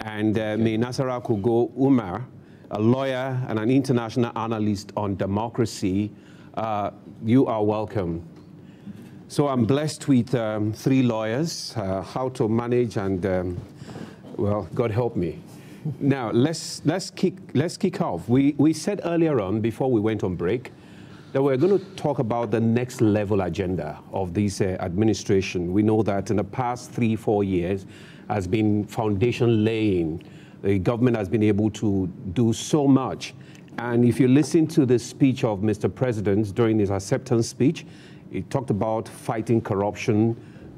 and May Nasara Kugo Umar, a lawyer and an international analyst on democracy. You are welcome. So I'm blessed with 3 lawyers, how to manage, and well, God help me. Now let's kick off. We said earlier on, before we went on break, that we're going to talk about the next level agenda of this administration. We know that in the past 3-4 years has been foundation laying. The government has been able to do so much. And if you listen to the speech of Mr. President during his acceptance speech, he talked about fighting corruption,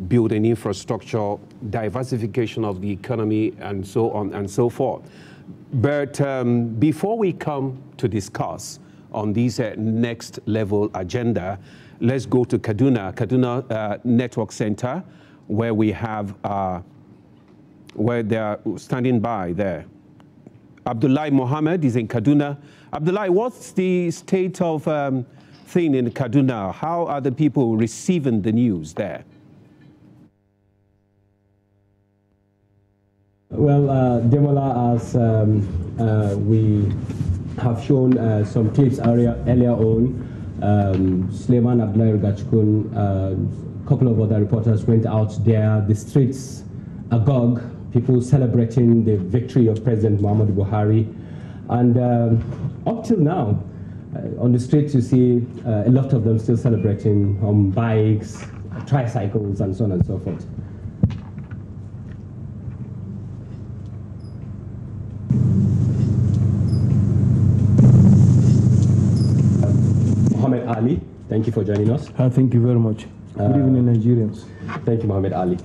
building infrastructure, diversification of the economy, and so on and so forth. But before we come to discuss on this next level agenda, let's go to Kaduna Network Center, where we have, where they're standing by there. Abdullahi Mohammed is in Kaduna. Abdullahi, what's the state of thing in Kaduna? How are the people receiving the news there? Well, Demola, as we have shown some clips earlier on, Suleiman Abdullahi Gachkun, a couple of other reporters went out there, the streets agog, people celebrating the victory of President Muhammadu Buhari. And up till now, on the streets you see a lot of them still celebrating on bikes, tricycles, and so on and so forth. Mohammed Ali, thank you for joining us. Thank you very much. Good evening, Nigerians. Thank you, Mohammed Ali.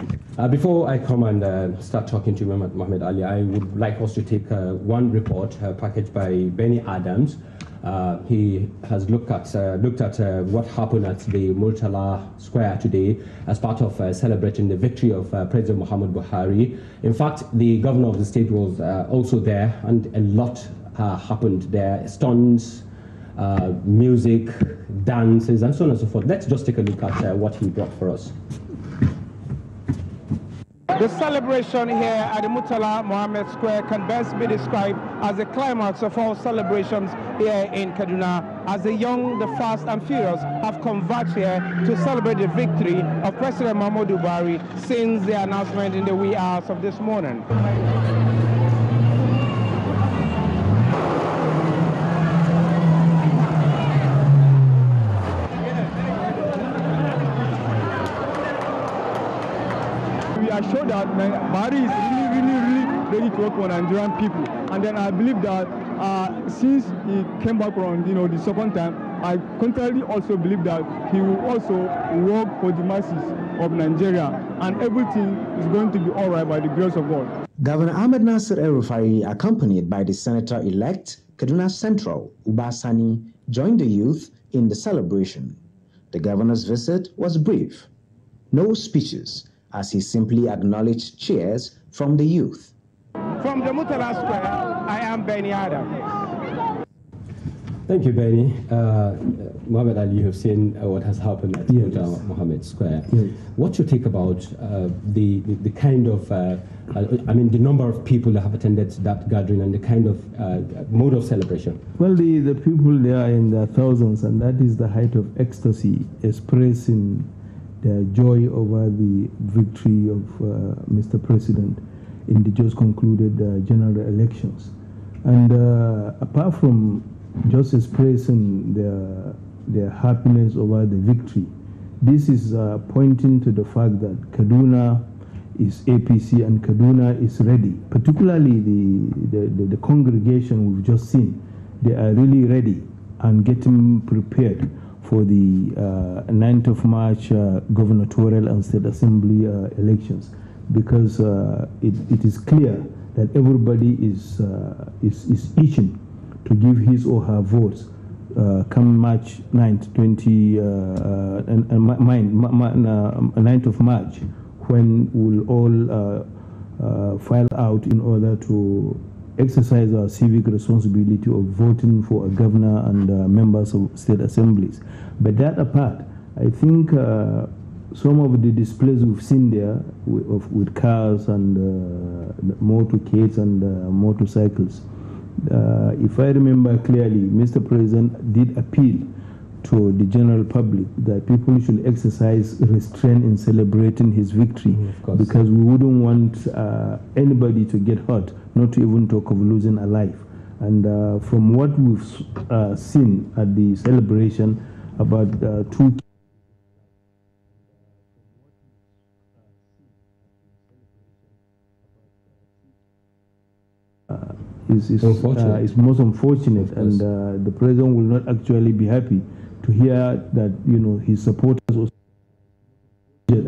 Before I come and start talking to Mohammed Ali, I would like us to take one report packaged by Benny Adams. He has looked at what happened at the Murtala Square today as part of celebrating the victory of President Muhammadu Buhari. In fact, the governor of the state was also there, and a lot happened there. Stunts, music, dances, and so on and so forth. Let's just take a look at what he brought for us. The celebration here at the Murtala Mohammed Square can best be described as the climax of all celebrations here in Kaduna, as the young, the fast, and furious have converged here to celebrate the victory of President Muhammadu Buhari since the announcement in the wee hours of this morning. Show that Buhari is really ready to work for Nigerian people, and then I believe that since he came back around, the second time, I contrarily also believe that he will also work for the masses of Nigeria, and everything is going to be all right by the grace of God. Governor Ahmed Nasir El-Rufai, accompanied by the Senator-elect Kaduna Central, Uba Sani, joined the youth in the celebration. The governor's visit was brief. No speeches, as he simply acknowledged cheers from the youth. From the Murtala Square, I am Benny Adams. Thank you, Benny. Mohammed Ali, you have seen what has happened at Murtala Mohammed Square. Yes. What's your take about the kind of, the number of people that have attended that gathering and the kind of mode of celebration? Well, the people there are in their thousands, and that is the height of ecstasy, expressing their joy over the victory of Mr. President in the just concluded general elections. And apart from just expressing their happiness over the victory, this is pointing to the fact that Kaduna is APC and Kaduna is ready. Particularly the congregation we've just seen, they are really ready and getting prepared for the 9th of March gubernatorial and state assembly elections, because it is clear that everybody is itching to give his or her votes come March 9th, 9th of March, when we'll all file out in order to exercise our civic responsibility of voting for a governor and members of state assemblies. But that apart, I think some of the displays we've seen there with cars and motorcades and motorcycles, if I remember clearly, Mr. President did appeal to the general public that people should exercise restraint in celebrating his victory, because we wouldn't want anybody to get hurt, not to even talk of losing a life. And from what we've seen at the celebration, about 2 is most unfortunate, and the president will not actually be happy to hear that, you know, his supporters also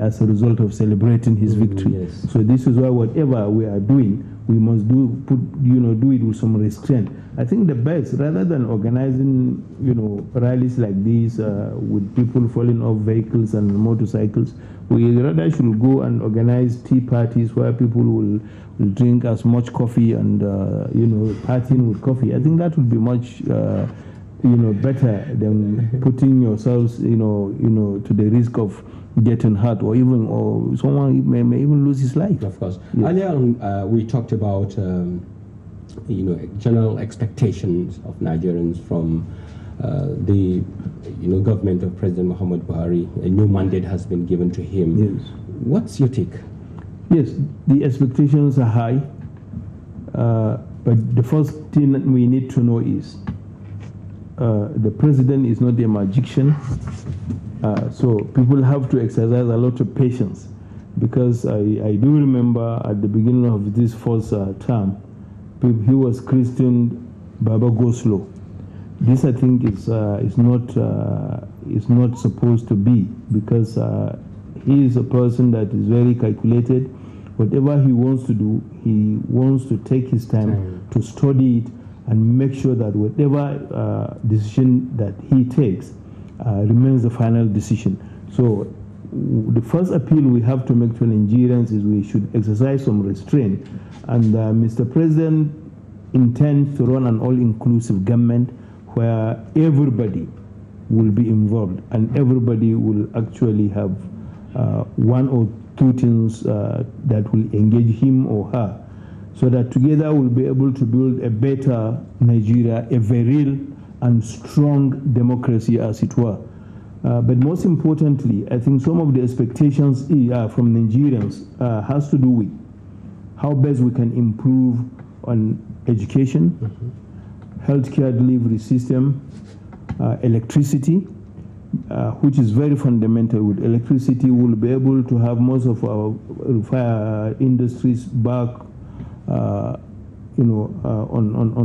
as a result of celebrating his victory. Yes. So this is why whatever we are doing, we must do it with some restraint. I think the best, rather than organizing, you know, rallies like these with people falling off vehicles and motorcycles, we rather should go and organize tea parties where people will drink as much coffee and you know, partying with coffee. I think that would be much you know, better than putting yourselves, you know, to the risk of getting hurt, or someone may even lose his life. Of course. Yes. Earlier on, we talked about you know, general expectations of Nigerians from the government of President Muhammad Buhari. A new mandate has been given to him. Yes. What's your take? Yes, the expectations are high, but the first thing that we need to know is the president is not a magician, so people have to exercise a lot of patience, because I do remember at the beginning of this first term, he was christened Baba Go-Slow. This, I think, is not supposed to be, because he is a person that is very calculated. Whatever he wants to do, he wants to take his time to study it and make sure that whatever decision that he takes remains the final decision. So the first appeal we have to make to Nigerians is we should exercise some restraint. And Mr. President intends to run an all-inclusive government where everybody will be involved and everybody will actually have one or two things that will engage him or her, so that together we'll be able to build a better Nigeria, a virile and strong democracy, as it were. But most importantly, I think some of the expectations from Nigerians has to do with how best we can improve on education, healthcare delivery system, electricity, which is very fundamental. With electricity, we'll be able to have most of our industries back, on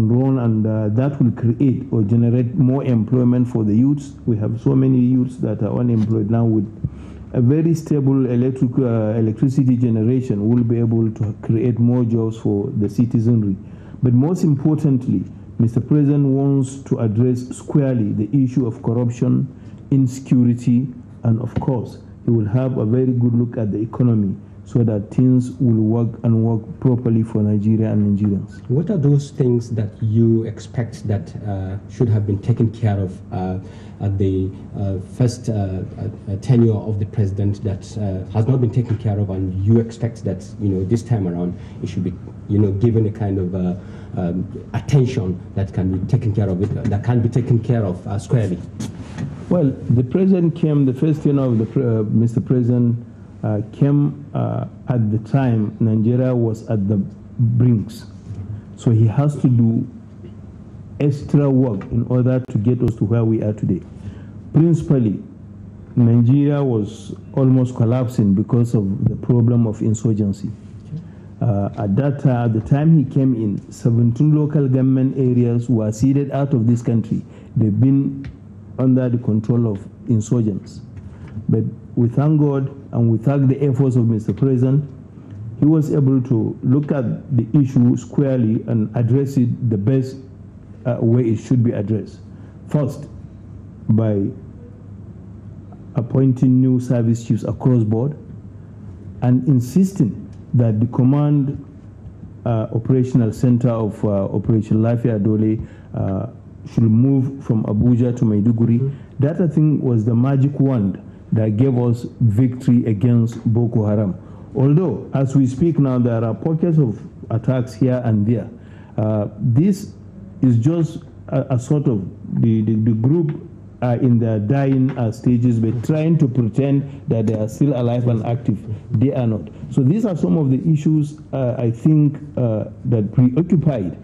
run, and that will create or generate more employment for the youths. We have so many youths that are unemployed now. With a very stable electricity generation, we'll be able to create more jobs for the citizenry. But most importantly, Mr. President wants to address squarely the issue of corruption, insecurity, and of course, he will have a very good look at the economy so that things will work properly for Nigeria and Nigerians. What are those things that you expect that should have been taken care of at the first tenure of the president that has not been taken care of, and you expect that, you know, this time around it should be, you know, given a kind of attention that can be taken care of, that can be taken care of squarely? Well, the president came, the first tenure of Mr. President came at the time Nigeria was at the brinks. So he has to do extra work in order to get us to where we are today. Principally, Nigeria was almost collapsing because of the problem of insurgency. At the time he came in, 17 local government areas were seeded out of this country. They've been under the control of insurgents. But we thank God and we thank the efforts of Mr. President. He was able to look at the issue squarely and address it the best way it should be addressed. First, by appointing new service chiefs across board and insisting that the command operational center of Operation Lafia Dole should move from Abuja to Maiduguri. That, I think, was the magic wand that gave us victory against Boko Haram. Although, as we speak now, there are pockets of attacks here and there. This is just a sort of the group are in their dying stages, but trying to pretend that they are still alive and active. They are not. So these are some of the issues I think that preoccupied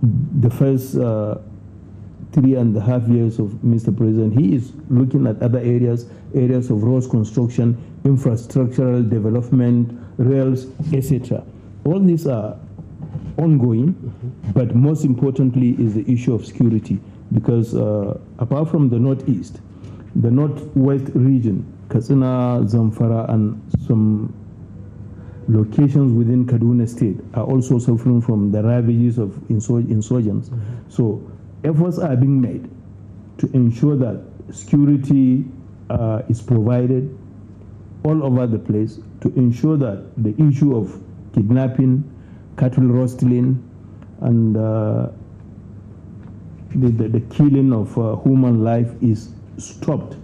the first 3.5 years of Mr. President. He is looking at other areas of roads construction, infrastructural development, rails, etc. All these are ongoing, but most importantly is the issue of security. Because apart from the northeast, the northwest region, Katsina, Zamfara, and some locations within Kaduna State are also suffering from the ravages of insurgents. So efforts are being made to ensure that security is provided all over the place, to ensure that the issue of kidnapping, cattle rustling, and the killing of human life is stopped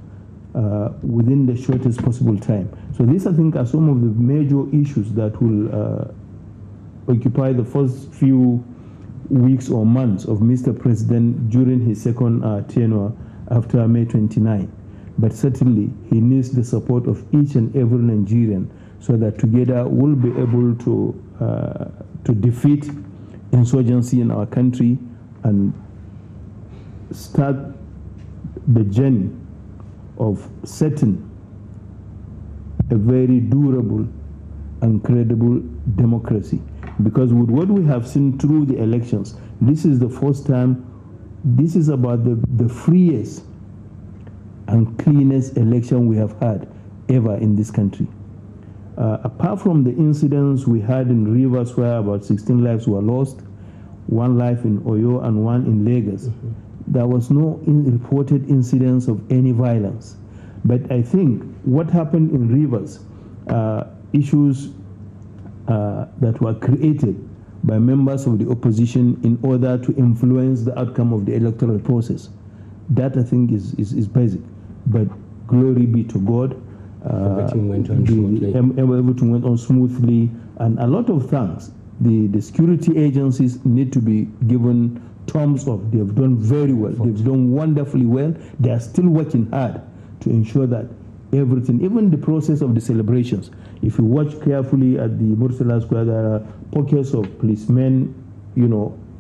within the shortest possible time. So these, I think, are some of the major issues that will occupy the first few weeks or months of Mr. President during his second tenure after May 29. But certainly, he needs the support of each and every Nigerian so that together we'll be able to defeat insurgency in our country and start the journey of setting a very durable and credible democracy. Because with what we have seen through the elections, this is the first time, this is about the freest and cleanest election we have had ever in this country. Apart from the incidents we had in Rivers where about 16 lives were lost, 1 life in Oyo and 1 in Lagos, there was no reported incidents of any violence. But I think what happened in Rivers, issues that were created by members of the opposition in order to influence the outcome of the electoral process, that I think is basic. But glory be to God. Everything went on smoothly. Everything went on smoothly, and a lot of thanks. The security agencies need to be given thumbs up. They have done very well. They've done wonderfully well. They are still working hard to ensure that everything, even the process of the celebrations, if you watch carefully at the Mursala Square, there are pockets of policemen,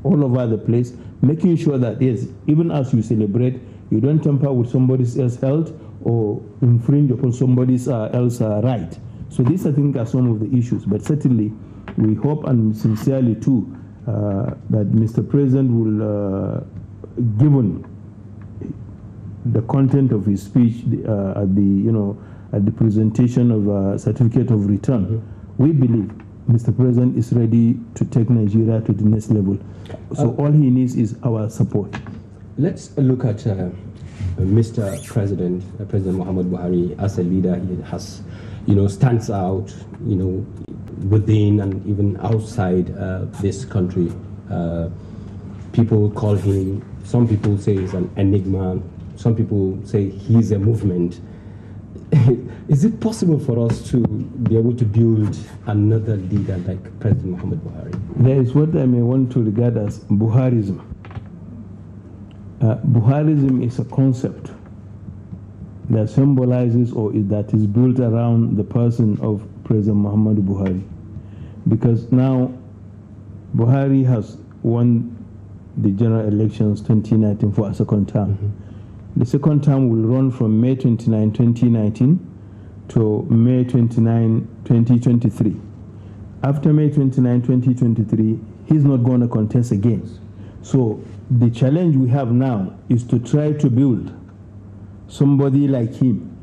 all over the place, making sure that, yes, even as you celebrate, you don't tamper with somebody else's health or infringe upon somebody else's right. So these, I think, are some of the issues. But certainly, we hope and sincerely, too, that Mr. President will, given the content of his speech at the presentation of a certificate of return, we believe Mr. President is ready to take Nigeria to the next level. So all he needs is our support. Let's look at Mr. President, President Muhammad Buhari as a leader. He has, stands out, within and even outside this country. People call him, some people say he's an enigma, some people say he's a movement. Is it possible for us to be able to build another leader like President Muhammad Buhari? There is what I may want to regard as Buharism. Buharism is a concept that symbolizes or that is built around the person of President Muhammad Buhari. Because now Buhari has won the general elections 2019 for a second term. The second term will run from May 29, 2019 to May 29, 2023. After May 29, 2023, he's not going to contest again. So the challenge we have now is to try to build somebody like him,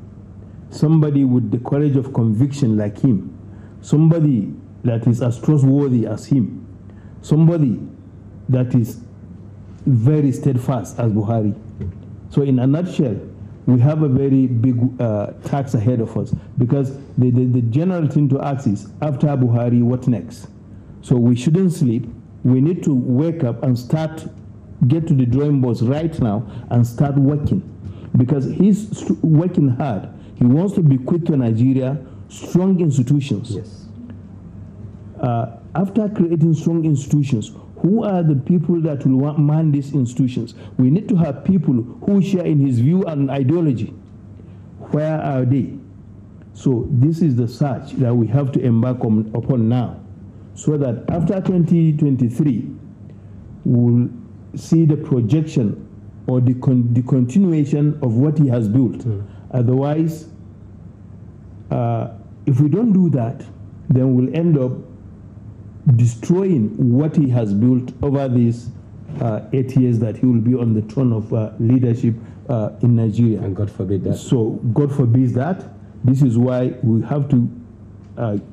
somebody with the courage of conviction like him, somebody that is as trustworthy as him, somebody that is very steadfast as Buhari. So in a nutshell, we have a very big task ahead of us, because the general thing to ask is, after Buhari, what next? So we shouldn't sleep. We need to wake up and get to the drawing boards right now and start working, because he's working hard. He wants to bequeath to Nigeria strong institutions. Yes. After creating strong institutions, who are the people that will man these institutions? We need to have people who share in his view and ideology. Where are they? So this is the search that we have to embark upon now, so that after 2023, we'll see the projection or the continuation of what he has built. Otherwise, if we don't do that, then we'll end up destroying what he has built over these 8 years that he will be on the throne of leadership in Nigeria. And God forbid that. So God forbids that. This is why we have to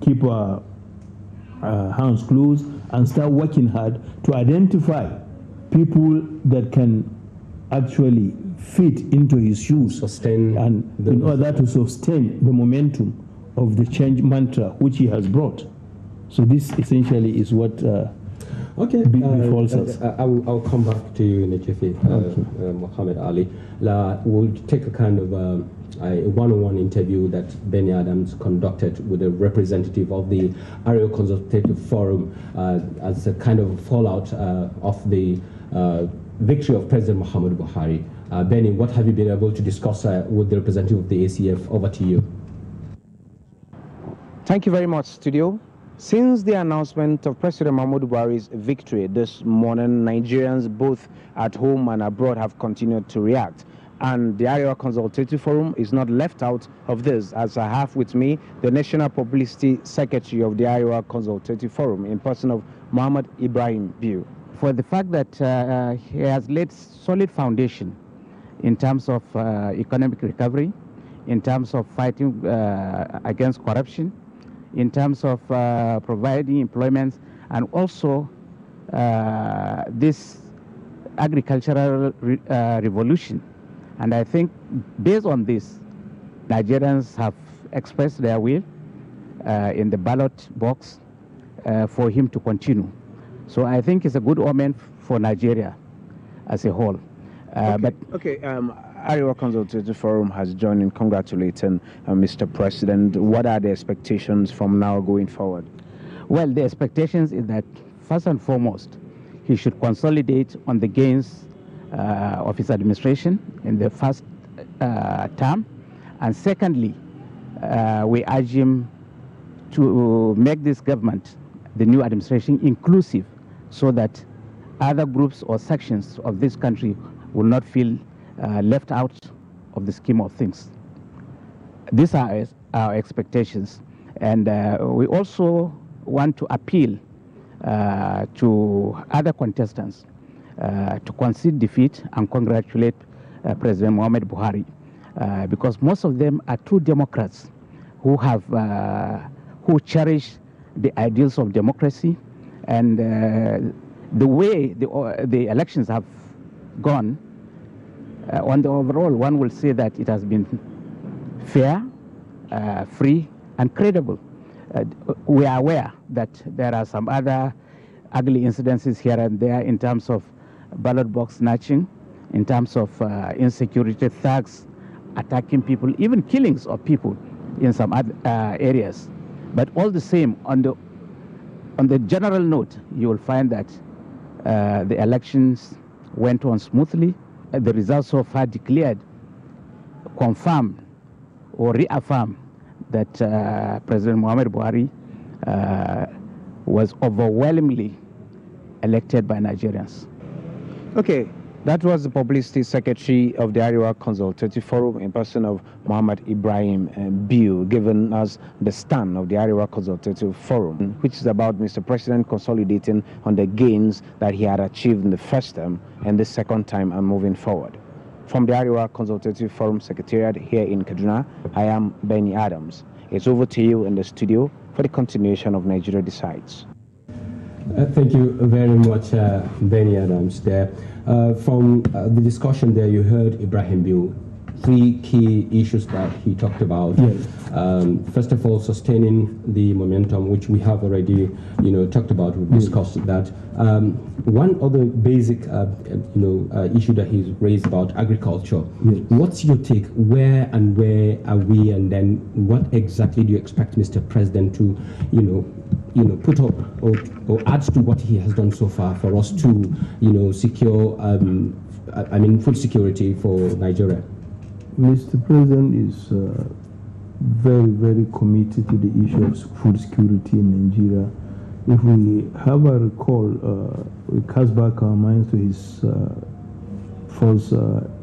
keep our hands closed and start working hard to identify people that can actually fit into his shoes, Sustain and in order to sustain the momentum of the change mantra which he has brought. So this essentially is what befalls us. I'll come back to you, Nechefi, Mohammed Ali. We'll take a kind of a one-on-one interview that Benny Adams conducted with a representative of the Arewa Consultative Forum as a kind of fallout of the victory of President Muhammadu Buhari. Benny, what have you been able to discuss with the representative of the ACF? Over to you. Thank you very much, studio. Since the announcement of President Muhammadu Buhari's victory this morning, Nigerians both at home and abroad have continued to react. And the Arewa Consultative Forum is not left out of this, as I have with me the National Publicity Secretary of the Arewa Consultative Forum in person of Muhammad Ibrahim Biu. For the fact that he has laid solid foundation in terms of economic recovery, in terms of fighting against corruption, in terms of providing employment, and also this agricultural revolution. And I think based on this, Nigerians have expressed their will in the ballot box for him to continue. So I think it's a good omen for Nigeria as a whole. Arewa Consultative Forum has joined in congratulating Mr. President. What are the expectations from now going forward? Well, the expectations is that first and foremost, he should consolidate on the gains of his administration in the first term. And secondly, we urge him to make this government, the new administration, inclusive, so that other groups or sections of this country will not feel left out of the scheme of things. These are our expectations. And we also want to appeal to other contestants to concede defeat and congratulate President Muhammadu Buhari, because most of them are true Democrats who have who cherish the ideals of democracy, and the way the elections have gone. On the overall, one will say that it has been fair, free, and credible. We are aware that there are some other ugly incidences here and there in terms of ballot box snatching, in terms of insecurity, thugs attacking people, even killings of people in some other areas. But all the same, on the general note, you will find that the elections went on smoothly. The results so far declared confirm or reaffirm that President Muhammadu Buhari was overwhelmingly elected by Nigerians. Okay, that was the Publicity Secretary of the Arewa Consultative Forum in person of Muhammad Ibrahim Biu, giving us the stand of the Arewa Consultative Forum, which is about Mr. President consolidating on the gains that he had achieved in the first term and the second time and moving forward. From the Arewa Consultative Forum Secretariat here in Kaduna, I am Benny Adams. It's over to you in the studio for the continuation of Nigeria Decides. Thank you very much, Benny Adams there. From the discussion there, you heard Ibrahim Biu three key issues that he talked about. Yes. First of all, sustaining the momentum, which we have already, talked about. We've discussed that. One other basic, issue that he's raised about agriculture. Yes. What's your take? Where are we, and then what exactly do you expect Mr. President to, put up or add to what he has done so far for us to, secure, food security for Nigeria? Mr. President is very, very committed to the issue of food security in Nigeria. If we have a recall, we cast back our minds to his first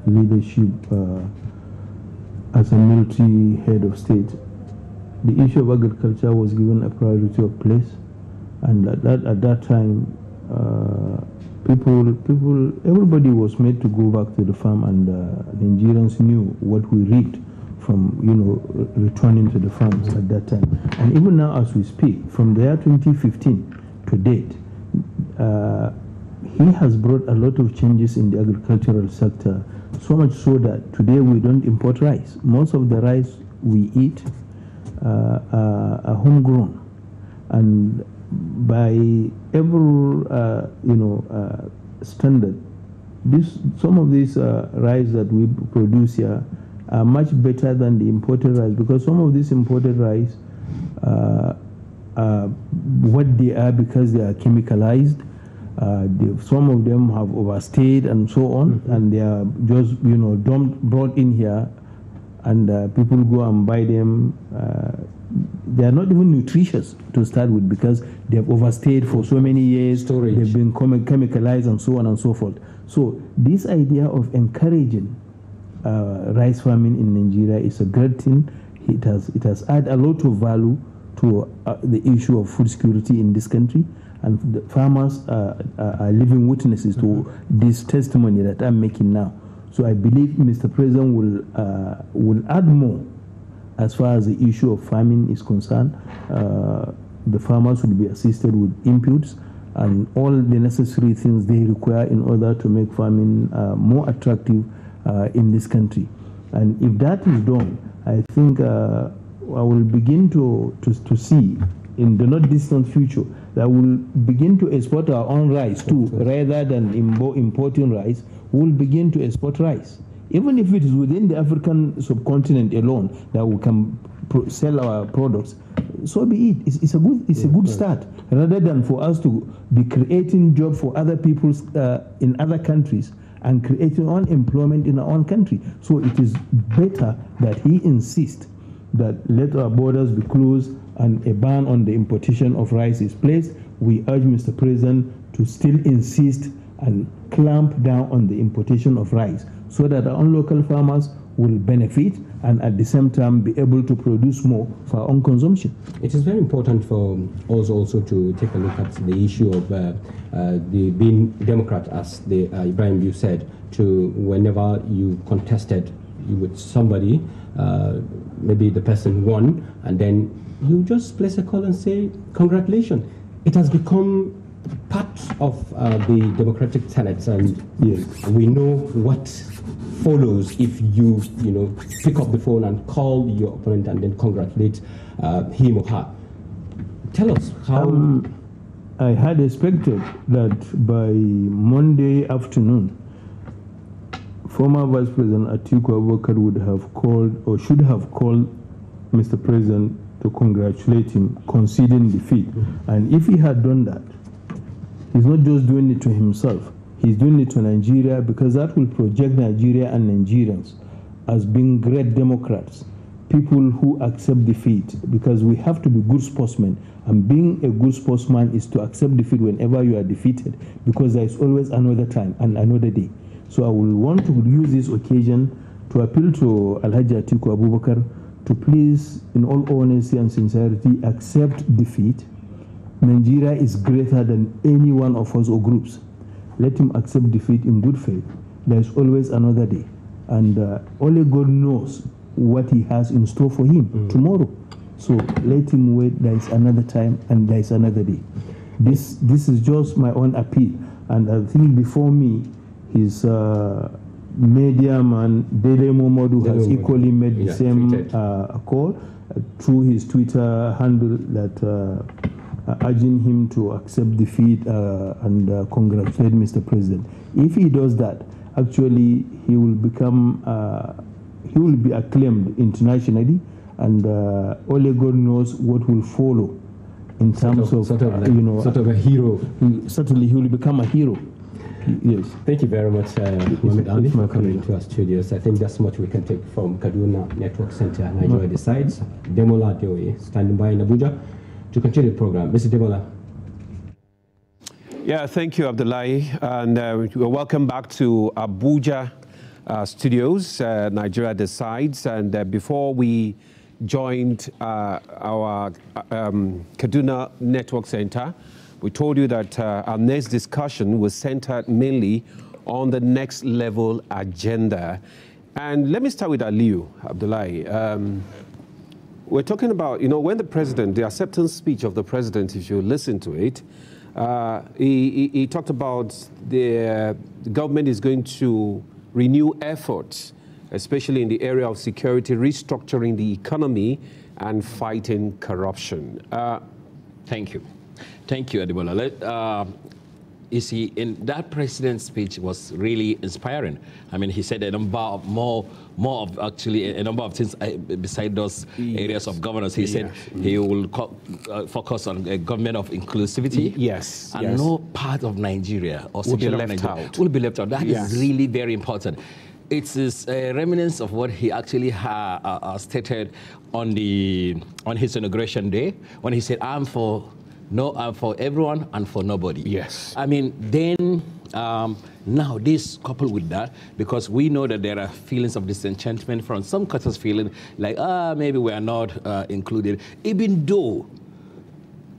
leadership as a military head of state. The issue of agriculture was given a priority of place, and at that time, everybody was made to go back to the farm, and Nigerians knew what we reaped from, returning to the farms at that time. And even now, as we speak, from the year 2015 to date, he has brought a lot of changes in the agricultural sector, so much so that today we don't import rice. Most of the rice we eat are homegrown, and by every standard, some of these rice that we produce here are much better than the imported rice, because some of these imported rice what they are because they are chemicalized. Some of them have overstayed and so on, and they are just brought in here, and people go and buy them. They are not even nutritious to start with, because they have overstayed for so many years. Storage. They've been chemicalized and so on and so forth. So this idea of encouraging rice farming in Nigeria is a great thing. It has added a lot of value to the issue of food security in this country, and the farmers are living witnesses to this testimony that I'm making now. So I believe Mr. President will add more as far as the issue of farming is concerned. The farmers will be assisted with inputs and all the necessary things they require in order to make farming more attractive in this country. And if that is done, I think I will begin to see in the not distant future that we'll begin to export our own rice too, rather than importing rice. We'll begin to export rice, even if it is within the African subcontinent alone that we can sell our products. So be it. It's a good start, rather than for us to be creating jobs for other people in other countries and creating unemployment in our own country. So it is better that he insists that let our borders be closed and a ban on the importation of rice is placed. We urge Mr. President to still insist and clamp down on the importation of rice, so that our own local farmers will benefit and at the same time be able to produce more for our own consumption. It is very important for us also to take a look at the issue of the being Democrat, as the Ibrahim, you said, to whenever you contested with somebody, maybe the person won, and then you just place a call and say, congratulations. It has become part of the democratic tenets, and yes, we know what follows if you pick up the phone and call your opponent and then congratulate him or her. Tell us how. I had expected that by Monday afternoon, former Vice President Atiku Abubakar would have called, or should have called, Mr. President to congratulate him, conceding defeat. And if he had done that, he's not just doing it to himself, he's doing it to Nigeria, because that will project Nigeria and Nigerians as being great Democrats, people who accept defeat, because we have to be good sportsmen, and being a good sportsman is to accept defeat whenever you are defeated, because there is always another time and another day. So I will want to use this occasion to appeal to Alhaji Atiku Abubakar to please, in all honesty and sincerity, accept defeat. Nigeria is greater than any one of us or groups. Let him accept defeat in good faith. There is always another day, and only God knows what he has in store for him tomorrow. So let him wait. There is another time and there is another day. This is just my own appeal, and I think before me, his media man Dele Momodu has equally made the same call through his Twitter handle that urging him to accept defeat and congratulate Mr. President. If he does that, actually he will become, he will be acclaimed internationally, and only God knows what will follow in terms of you know, sort of a hero. Certainly he will become a hero. Yes. Thank you very much, Mohamed Ali, for coming to our studios. I think that's much we can take from Kaduna Network Center, Nigeria Decides. Demola Deoye, standing by in Abuja to continue the program. Mr. Demola. Yeah, thank you, Abdullahi. And welcome back to Abuja studios, Nigeria Decides. And before we joined our Kaduna Network Center, we told you that our next discussion was centered mainly on the next level agenda. And let me start with Aliyu, Abdullahi. We're talking about, you know, when the president, the acceptance speech of the president, if you listen to it, he talked about the government is going to renew efforts, especially in the area of security, restructuring the economy and fighting corruption. Thank you. Thank you, Adebola. You see, in that president's speech was really inspiring. I mean, he said a number of more of actually a number of things beside those areas of governance. He said he will focus on a government of inclusivity. Yes. And no part of Nigeria or will be left out. Will be left out. That is really very important. It is a remnants of what he actually stated on his inauguration day when he said, I'm for everyone and for nobody. Yes. I mean, then now this coupled with that, because we know that there are feelings of disenchantment from some quarters, feeling like, maybe we are not included, even though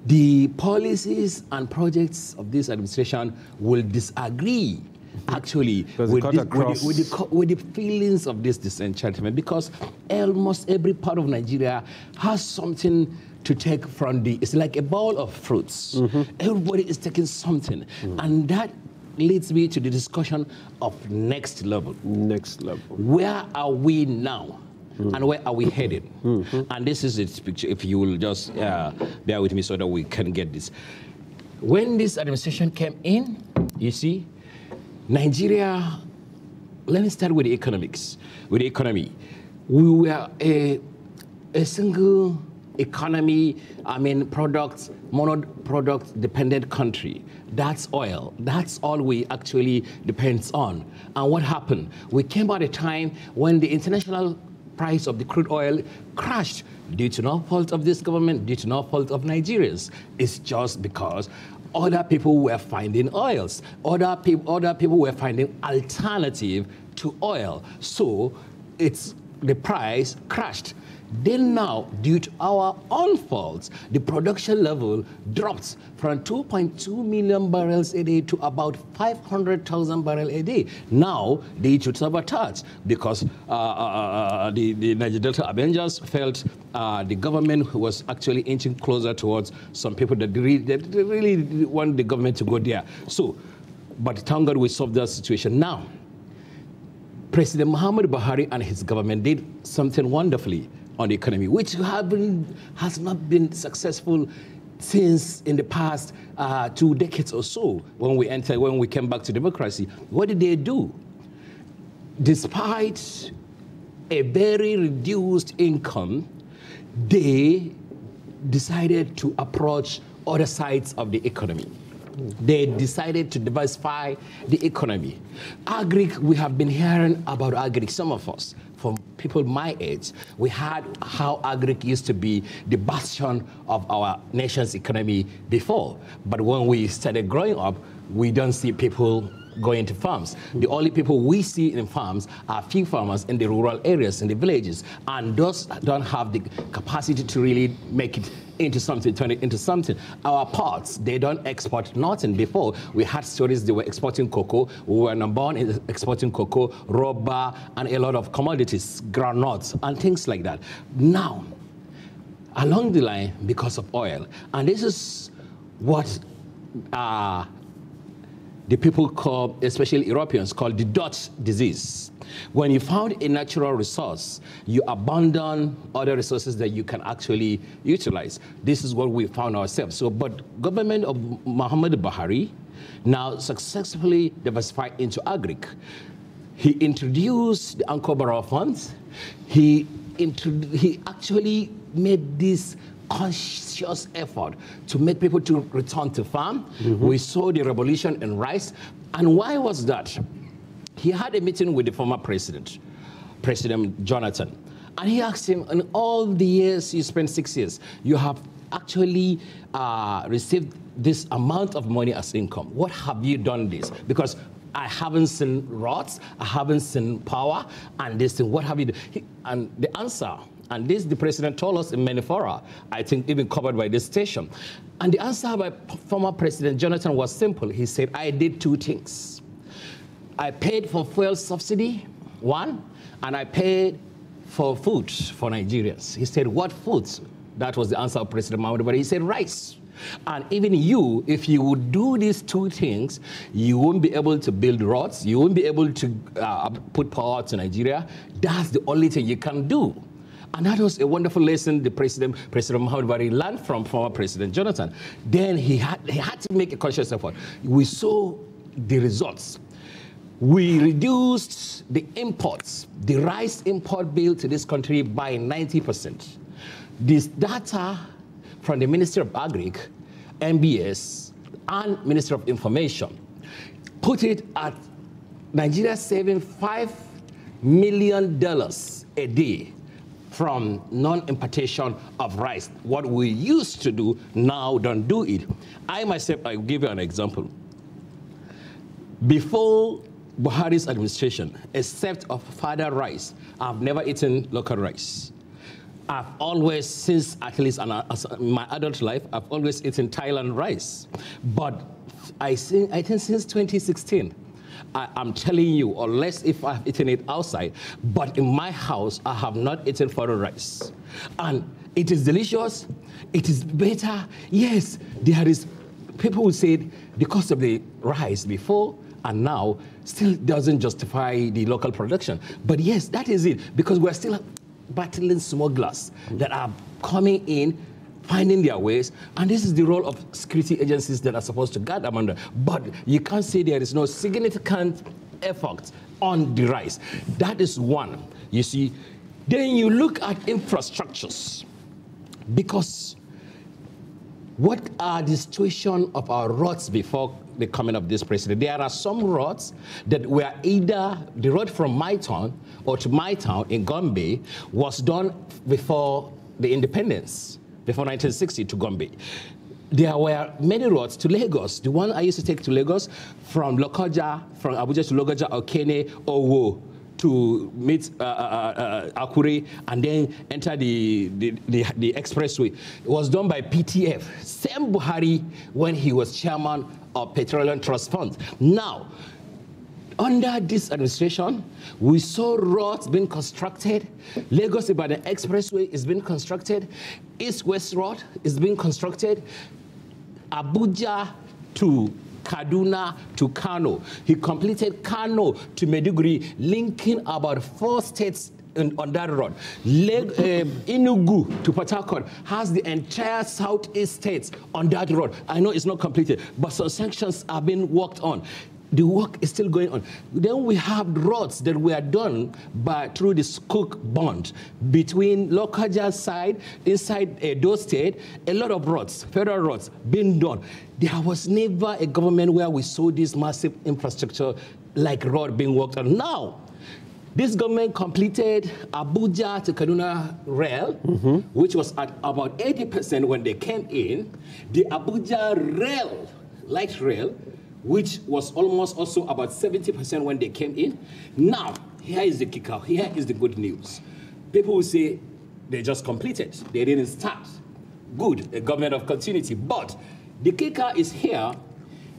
the policies and projects of this administration will disagree actually with the feelings of this disenchantment, because almost every part of Nigeria has something to take from it's like a bowl of fruits. Everybody is taking something. And that leads me to the discussion of next level. Next level. Where are we now? And where are we headed? And this is its picture, if you will just bear with me so that we can get this. When this administration came in, you see, Nigeria, let me start with the economics. With the economy, we were a single economy, I mean, mono-product dependent country. That's oil. That's all we actually depends on. And what happened? We came at a time when the international price of the crude oil crashed due to no fault of this government, due to no fault of Nigerians. It's just because other people were finding oils. Other people were finding alternative to oil. So the price crashed. Then now, due to our own faults, the production level dropped from 2.2 million barrels a day to about 500,000 barrels a day. Now, they should sabotage because the Niger Delta Avengers felt the government was actually inching closer towards some people that really want the government to go there. So, but thank God we solved that situation. Now, President Muhammad Buhari and his government did something wonderfully on the economy, which has not been successful since in the past 2 decades or so. When we came back to democracy, what did they do? Despite a very reduced income, they decided to approach other sides of the economy. They decided to diversify the economy. Agric, we have been hearing about agric, some of us, from people my age. We had how agric used to be the bastion of our nation's economy before. But when we started growing up, we don't see people going to farms. The only people we see in farms are few farmers in the rural areas, in the villages, and those don't have the capacity to really make it into something, turn it into something. Our ports, they don't export nothing. Before, we had stories they were exporting cocoa. We were number one in exporting cocoa, rubber, and a lot of commodities, groundnuts, and things like that. Now, along the line, because of oil, and this is what the the people call, especially Europeans, call the Dutch disease. When you found a natural resource, you abandon other resources that you can actually utilize. This is what we found ourselves. So, but government of Muhammad Buhari now successfully diversified into agric. He introduced the Anko Barrow funds. He actually made this conscious effort to make people to return to farm. We saw the revolution in rice. And why was that? He had a meeting with the former president, President Jonathan. And he asked him, in all the years you spent 6 years, you have actually received this amount of money as income. What have you done this? Because I haven't seen rods, I haven't seen power, and this thing, what have you done? And the answer, and this the president told us in many fora, I think even covered by this station. And the answer by former President Jonathan was simple. He said, I did two things. I paid for fuel subsidy, one, and I paid for food for Nigerians. He said, what foods? That was the answer of President Muhammad Buhari. He said, rice. And even you, if you would do these two things, you won't be able to build roads, you won't be able to put power to Nigeria. That's the only thing you can do. And that was a wonderful lesson the President Muhammad Buhari learned from former President Jonathan. Then he had to make a conscious effort. We saw the results. We reduced the imports, the rice import bill to this country by 90%. This data from the Ministry of Agric, MBS, and Ministry of Information put it at Nigeria saving $5 million a day from non-importation of rice. What we used to do, now don't do it. I myself, I'll give you an example. Before Buhari's administration, except of further rice, I've never eaten local rice. I've always, since at least my adult life, I've always eaten Thailand rice. But I think since 2016, I'm telling you, unless if I've eaten it outside, but in my house, I have not eaten foreign rice. And it is delicious, it is better. Yes, there is, people will say the cost of the rice before and now still doesn't justify the local production. But yes, that is it, because we're still battling smugglers that are coming in, finding their ways, and this is the role of security agencies that are supposed to guard them under. But you can't say there is no significant effort on the rice. That is one, you see. Then you look at infrastructures, because what are the situation of our roads before the coming of this president? There are some roads that were either the road from my town or to my town in Gombe was done before the independence, before 1960 to Gombe. There were many roads to Lagos. The one I used to take to Lagos from Lokoja, from Abuja to Lokoja, Okene, Owo, to meet Akure, and then enter the expressway. It was done by PTF. Same Buhari when he was chairman of Petroleum Trust Fund. Now, under this administration, we saw roads being constructed. Lagos-Ibadan Expressway is being constructed. East-West Road is being constructed. Abuja to Kaduna to Kano. He completed Kano to Maiduguri, linking about 4 states on that road. Enugu to Port Harcourt has the entire southeast states on that road. I know it's not completed, but some sections are being worked on. The work is still going on. Then we have roads that were done through the Skook bond between Lokoja side, inside Edo State, a lot of roads, federal roads, being done. There was never a government where we saw this massive infrastructure like road being worked on. Now, this government completed Abuja to Kaduna rail, which was at about 80% when they came in. The Abuja rail, light rail, which was almost also about 70% when they came in. Now, here is the kicker. Here is the good news. People will say they just completed. They didn't start. Good, a government of continuity. But the kicker is here.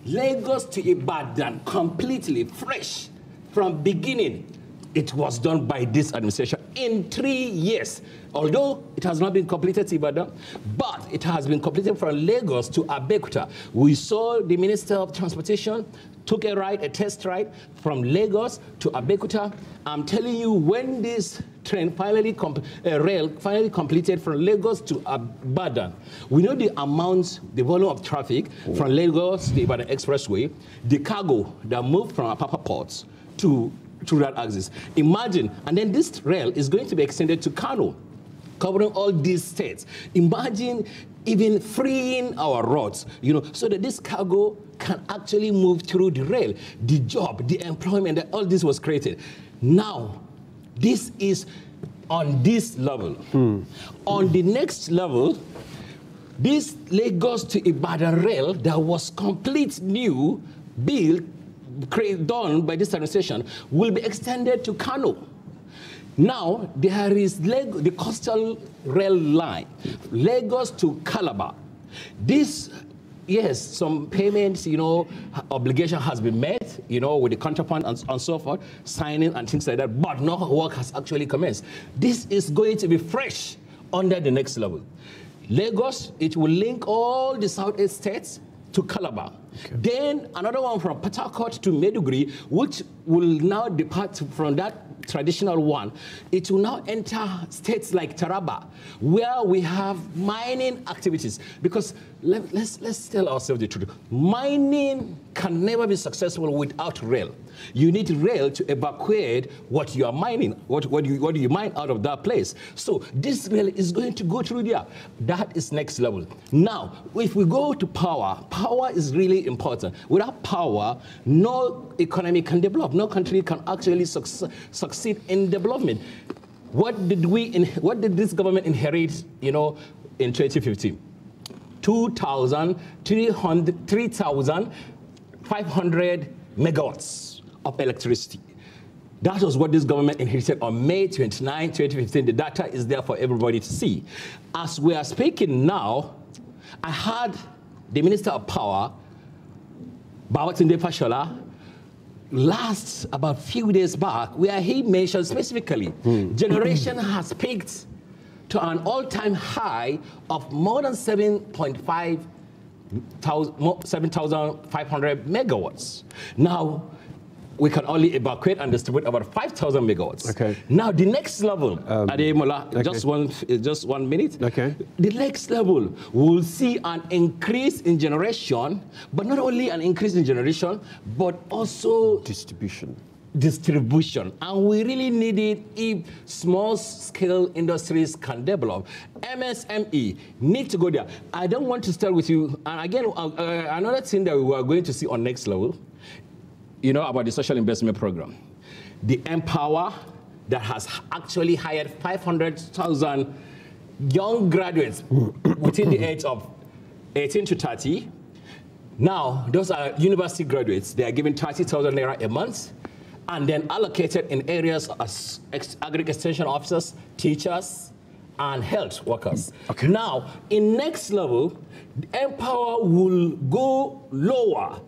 Lagos to Ibadan, completely fresh from beginning. It was done by this administration. in 3 years. Although it has not been completed, Ibadan, but it has been completed from Lagos to Abeokuta. We saw the Minister of Transportation took a test ride from Lagos to Abeokuta. I'm telling you, when this train rail finally completed from Lagos to Ibadan, we know the volume of traffic from Lagos to the Ibadan Expressway, the cargo that moved from Apapa ports through that axis. Imagine, and then this rail is going to be extended to Kano, covering all these states. Imagine even freeing our roads, so that this cargo can actually move through the rail. The job, the employment, all this was created. Now, this is on this level. On the next level, this Lagos to Ibadan rail that was complete new, built, done by this administration, will be extended to Kano. Now, there is the coastal rail line, Lagos to Calabar. This, yes, some payments, obligation has been met, with the counterpart and so forth, signing and things like that, but no work has actually commenced. This is going to be fresh under the next level. Lagos, it will link all the southeast states to Calabar. Okay. Then another one from Port Harcourt to Maiduguri, which will now depart from that traditional one. It will now enter states like Taraba, where we have mining activities. Because let's tell ourselves the truth. Mining can never be successful without rail. You need rail to evacuate what you are mining, what do you mine out of that place. So this rail is going to go through there. That is next level. Now, if we go to power, power is really important. Without power, no economy can develop. No country can actually succeed in development. What did this government inherit, in 2015? 3,500 megawatts of electricity. That was what this government inherited on May 29, 2015. The data is there for everybody to see. As we are speaking now, I heard the Minister of Power, Babatunde Fashola, about few days back, where he mentioned specifically, generation has peaked to an all-time high of more than 7,500 megawatts. Now, we can only evacuate and distribute about 5,000 megawatts. Okay. Now, the next level, Ademola, okay, just one minute. Okay. The next level will see an increase in generation, but not only an increase in generation, but also distribution. And we really need it if small-scale industries can develop. MSME need to go there. I don't want to start with you. And again, another thing that we are going to see on next level, about the social investment program. The Empower that has actually hired 500,000 young graduates within the age of 18 to 30. Now, those are university graduates. They are given 30,000 naira a month, and then allocated in areas as agriculture extension officers, teachers, and health workers. Okay. Now, in next level, Empower will go lower.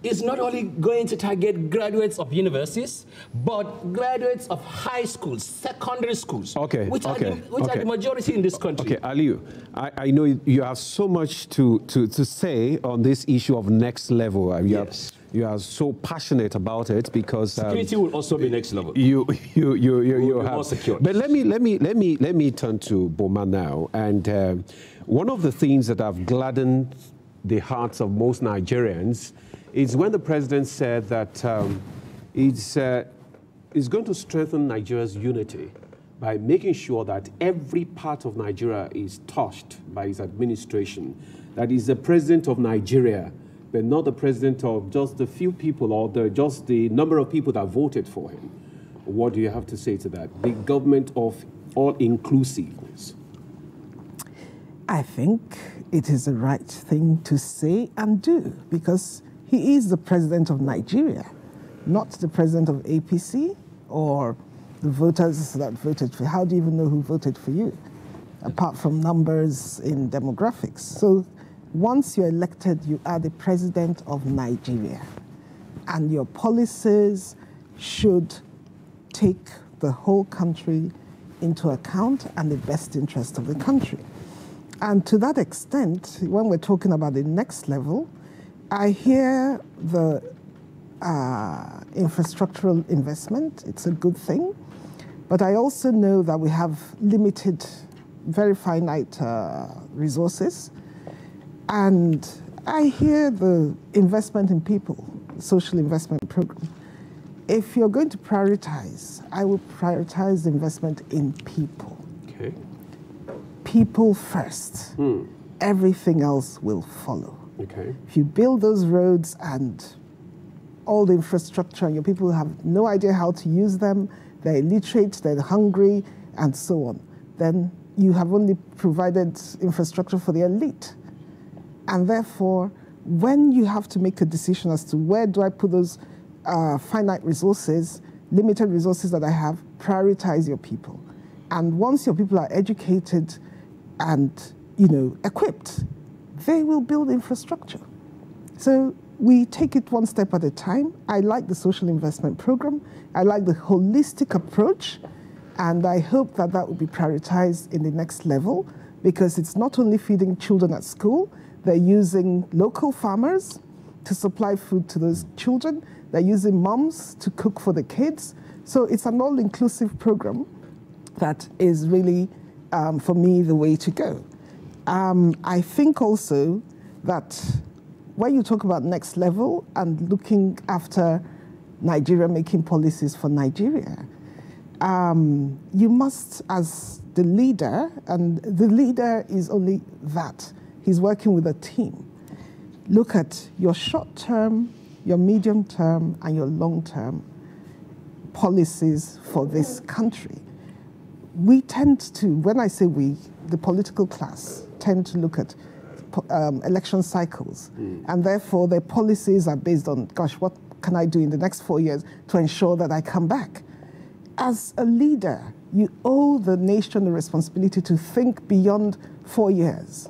It's not only going to target graduates of universities, but graduates of high schools, secondary schools, which are the majority in this country. Okay, Aliyu, I know you have so much to say on this issue of next level. Yes. You are so passionate about it because security will also be next level. You have more secure. But let me turn to Boma now. And one of the things that have gladdened the hearts of most Nigerians is when the president said that it's going to strengthen Nigeria's unity by making sure that every part of Nigeria is touched by his administration. That he's the president of Nigeria, but not the president of just the few people or just the number of people that voted for him. What do you have to say to that? The government of all inclusiveness. I think it is the right thing to say and do, because he is the president of Nigeria, not the president of APC or the voters that voted for you. How do you even know who voted for you, apart from numbers in demographics? So once you're elected, you are the president of Nigeria, and your policies should take the whole country into account and the best interest of the country. And to that extent, when we're talking about the next level, I hear the infrastructural investment. It's a good thing. But I also know that we have limited, very finite resources. And I hear the investment in people, social investment program. If you're going to prioritize, I will prioritize investment in people. Okay. People first. Everything else will follow. Okay. If you build those roads and all the infrastructure and your people have no idea how to use them, they're illiterate, they're hungry, and so on, then you have only provided infrastructure for the elite. And therefore, when you have to make a decision as to where do I put those finite resources, limited resources that I have, prioritize your people. And once your people are educated and, equipped, they will build infrastructure. So we take it one step at a time. I like the social investment program. I like the holistic approach. And I hope that that will be prioritized in the next level, because it's not only feeding children at school, they're using local farmers to supply food to those children. They're using moms to cook for the kids. So it's an all-inclusive program that is really, for me, the way to go. I think also that when you talk about next level and looking after Nigeria, making policies for Nigeria, you must, as the leader, and the leader is only that, he's working with a team, look at your short-term, your medium-term, and your long-term policies for this country. We tend to, when I say we, the political class, tend to look at election cycles, and therefore their policies are based on, gosh, what can I do in the next 4 years to ensure that I come back? As a leader, you owe the nation the responsibility to think beyond 4 years.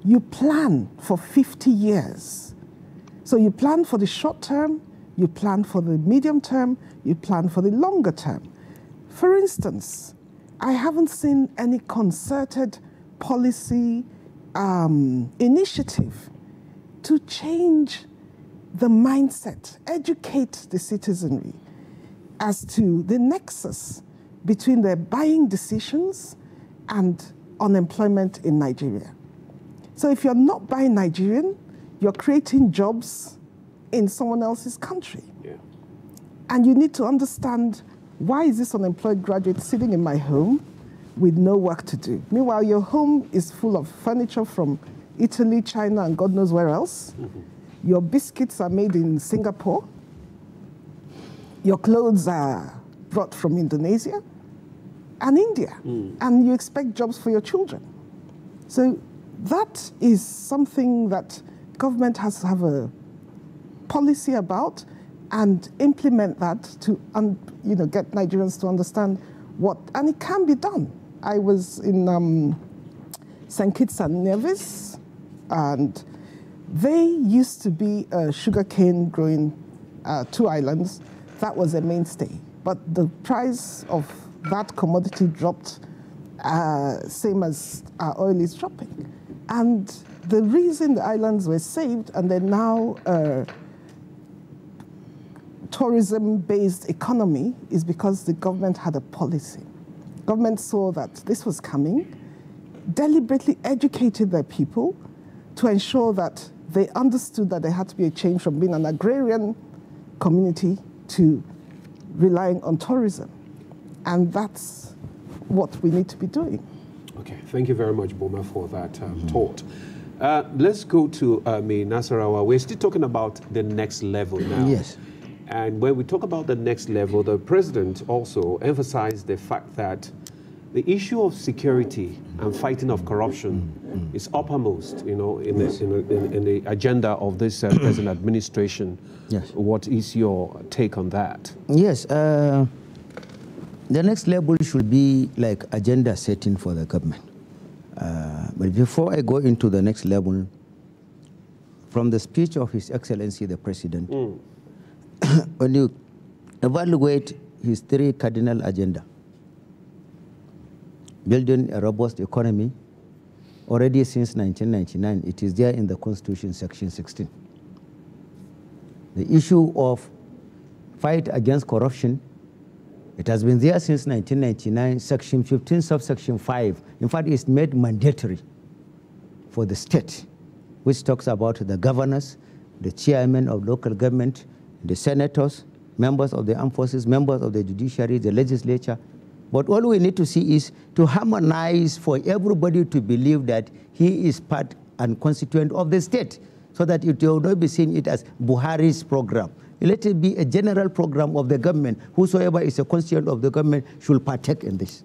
You plan for 50 years. So you plan for the short term, you plan for the medium term, you plan for the longer term. For instance, I haven't seen any concerted policy initiative to change the mindset, educate the citizenry as to the nexus between their buying decisions and unemployment in Nigeria. So if you're not buying Nigerian, you're creating jobs in someone else's country. Yeah. And you need to understand, why is this unemployed graduate sitting in my home with no work to do? Meanwhile, your home is full of furniture from Italy, China, and God knows where else. Your biscuits are made in Singapore. Your clothes are brought from Indonesia and India. And you expect jobs for your children. So that is something that government has to have a policy about and implement that to get Nigerians to understand what, and it can be done. I was in St. Kitts and Nevis, and they used to be a sugarcane growing 2 islands. That was a mainstay. But the price of that commodity dropped, same as our oil is dropping. And the reason the islands were saved, and they're now a tourism-based economy, is because the government had a policy. Government saw that this was coming, deliberately educated their people to ensure that they understood that there had to be a change from being an agrarian community to relying on tourism. And that's what we need to be doing. Okay, thank you very much, Boma, for that thought. Let's go to Nasarawa. We're still talking about the next level now. Yes. And when we talk about the next level, the president also emphasized the fact that the issue of security and fighting of corruption is uppermost, in the agenda of this present administration. Yes. What is your take on that? Yes. The next level should be like agenda setting for the government. But before I go into the next level, from the speech of His Excellency the President, when you evaluate his 3 cardinal agenda, building a robust economy, already since 1999, it is there in the Constitution, Section 16. The issue of fight against corruption, it has been there since 1999, Section 15, subsection 5. In fact, it's made mandatory for the state, which talks about the governors, the chairman of local government, the senators, members of the armed forces, members of the judiciary, the legislature. But all we need to see is to harmonize for everybody to believe that he is part and constituent of the state, so that it will not be seen it as Buhari's program. Let it be a general program of the government. Whosoever is a constituent of the government should partake in this.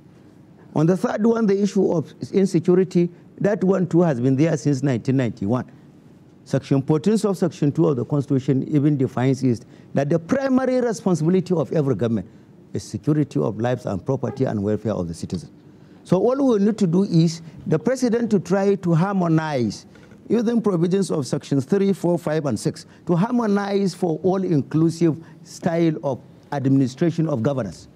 On the third one, the issue of insecurity, that one too has been there since 1991. Section 14 of Section 2 of the Constitution even defines is that the primary responsibility of every government is security of lives and property and welfare of the citizens. So all we need to do is the president to try to harmonize using provisions of Sections 3, 4, 5, and 6 to harmonize for all-inclusive style of administration of governance,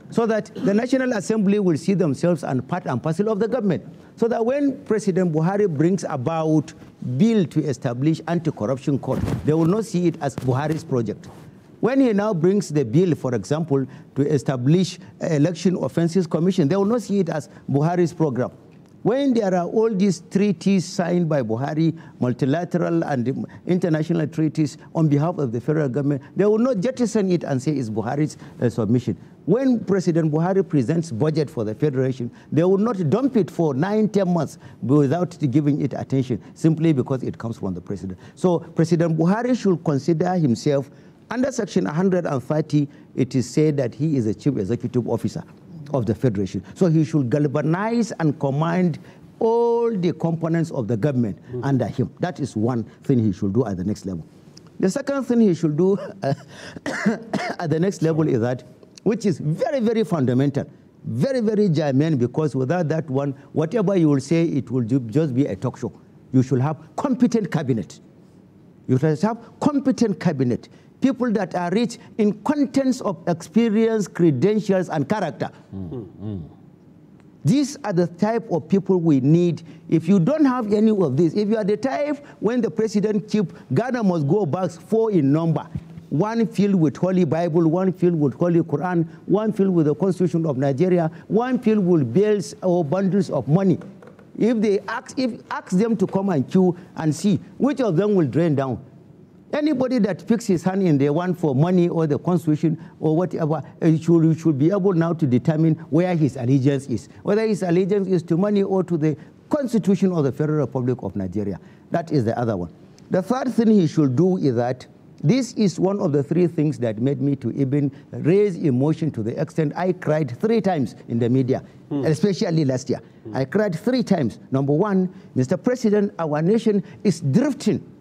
so that the National Assembly will see themselves as part and parcel of the government, so that when President Buhari brings about bill to establish anti-corruption court, they will not see it as Buhari's project. When he now brings the bill, for example, to establish election offenses commission, they will not see it as Buhari's program. When there are all these treaties signed by Buhari, multilateral and international treaties on behalf of the federal government, they will not jettison it and say it's Buhari's submission. When President Buhari presents budget for the federation, they will not dump it for 9-10 months without giving it attention, simply because it comes from the president. So President Buhari should consider himself, under Section 130, it is said that he is a chief executive officer of the federation. So he should galvanize and command all the components of the government under him. That is one thing he should do at the next level. The second thing he should do at the next level is that, which is very, very fundamental, very, very germane, because without that one, whatever you will say, it will just be a talk show. You should have competent cabinet. You should have competent cabinet. People that are rich in contents of experience, credentials, and character. These are the type of people we need. If you don't have any of this, if you are the type when the president keep, Ghana must go back 4 in number. One filled with Holy Bible, one filled with Holy Quran, one filled with the Constitution of Nigeria, one filled with bills or bundles of money. If they ask them to come and queue and see which of them will drain down. Anybody that picks his hand in the one for money or the Constitution or whatever, should be able now to determine where his allegiance is. Whether his allegiance is to money or to the Constitution of the Federal Republic of Nigeria. That is the other one. The third thing he should do is that this is one of the 3 things that made me to even raise emotion to the extent I cried 3 times in the media, especially last year. I cried 3 times. Number one, Mr. President, our nation is drifting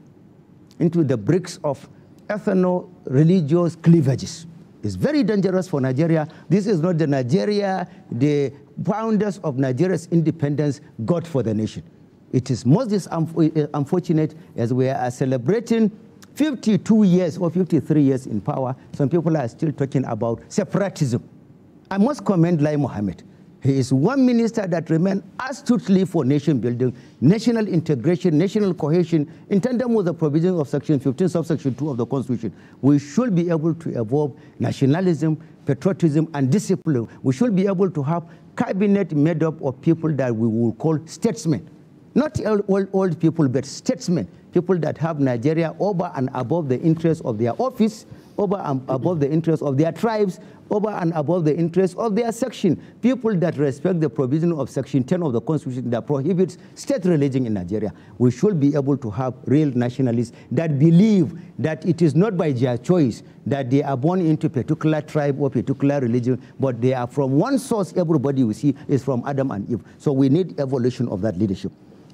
into the bricks of ethno-religious cleavages. It's very dangerous for Nigeria. This is not the Nigeria the founders of Nigeria's independence got for the nation. It is most unfortunate as we are celebrating 52 years or 53 years in power. Some people are still talking about separatism. I must commend Lai Mohammed. He is one minister that remained astutely for nation building, national integration, national cohesion, in tandem with the provisions of Section 15, subsection 2 of the Constitution. We should be able to evolve nationalism, patriotism, and discipline. We should be able to have cabinet made up of people that we will call statesmen. Not old people, but statesmen. People that have Nigeria over and above the interests of their office, over and above the interests of their tribes, over and above the interests of their section. People that respect the provision of Section 10 of the Constitution that prohibits state religion in Nigeria. We should be able to have real nationalists that believe that it is not by their choice that they are born into a particular tribe or particular religion, but they are from one source. Everybody we see is from Adam and Eve. So we need evolution of that leadership.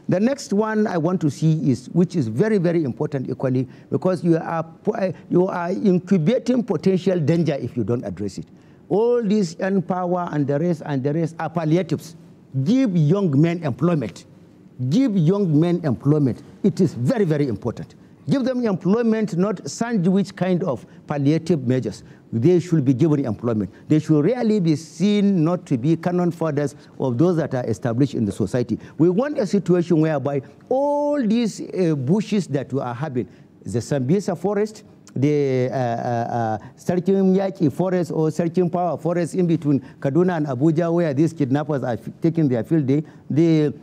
The next one I want to see is, which is very, very important equally, because you are incubating potential danger if you don't address it. All this young power and the rest are palliatives. Give young men employment. Give young men employment. It is very, very important. Give them employment, not sandwich kind of palliative measures. They should be given employment. They should really be seen not to be cannon fathers of those that are established in the society. We want a situation whereby all these bushes that we are having, the Sambisa forest, the Sarkin Yaki forest or Sarkin Power forest in between Kaduna and Abuja, where these kidnappers are taking their field day. The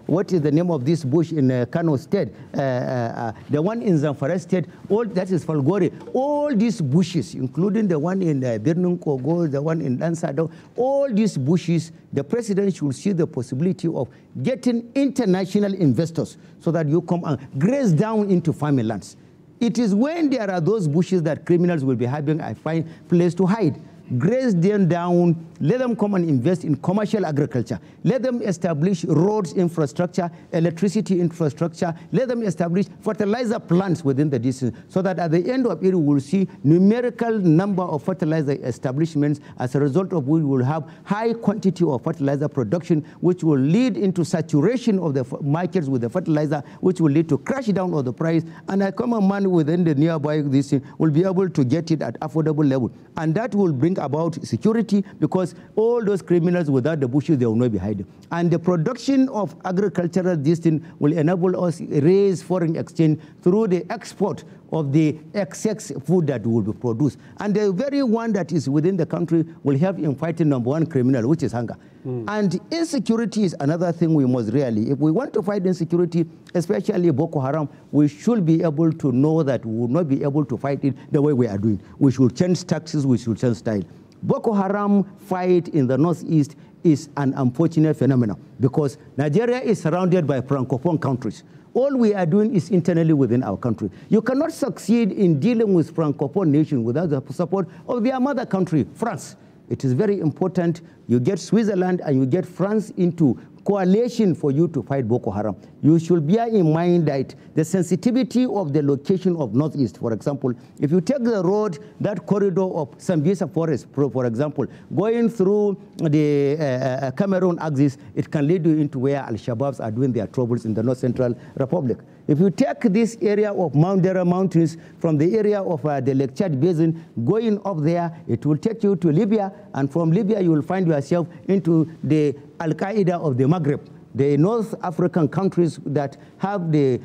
what is the name of this bush in Kano State? The one in Zamfara State, all that is Falgore. All these bushes, including the one in Birnung Kogo, the one in Lansado, all these bushes, the president should see the possibility of getting international investors so that you come and graze down into farming lands. It is when there are those bushes that criminals will be having a fine place to hide. Graze them down, let them come and invest in commercial agriculture. Let them establish roads infrastructure, electricity infrastructure. Let them establish fertilizer plants within the distance so that at the end of it, we will see numerical number of fertilizer establishments, as a result of which we will have high quantity of fertilizer production, which will lead into saturation of the markets with the fertilizer, which will lead to crash down of the price. And a common man within the nearby this will be able to get it at affordable level. And that will bring about security, because all those criminals without the bushes, they will not be hiding. And the production of agricultural distance will enable us raise foreign exchange through the export of the excess food that will be produced. And the very one that is within the country will help in fighting number one criminal, which is hunger. And insecurity is another thing we must really, if we want to fight insecurity, especially Boko Haram, we should be able to know that we will not be able to fight it the way we are doing. We should change tactics, we should change style. Boko Haram fight in the northeast is an unfortunate phenomenon because Nigeria is surrounded by Francophone countries. All we are doing is internally within our country. You cannot succeed in dealing with Francophone nations without the support of their mother country, France. It is very important you get Switzerland and you get France into coalition for you to fight Boko Haram. You should bear in mind that the sensitivity of the location of Northeast, for example, if you take the road, that corridor of Sambisa Forest, for example, going through the Cameroon axis, it can lead you into where Al-Shabaabs are doing their troubles in the North Central Republic. If you take this area of Mount Dera Mountains from the area of the Lake Chad Basin, going up there, it will take you to Libya, and from Libya you will find yourself into the Al-Qaeda of the Maghreb, the North African countries that have the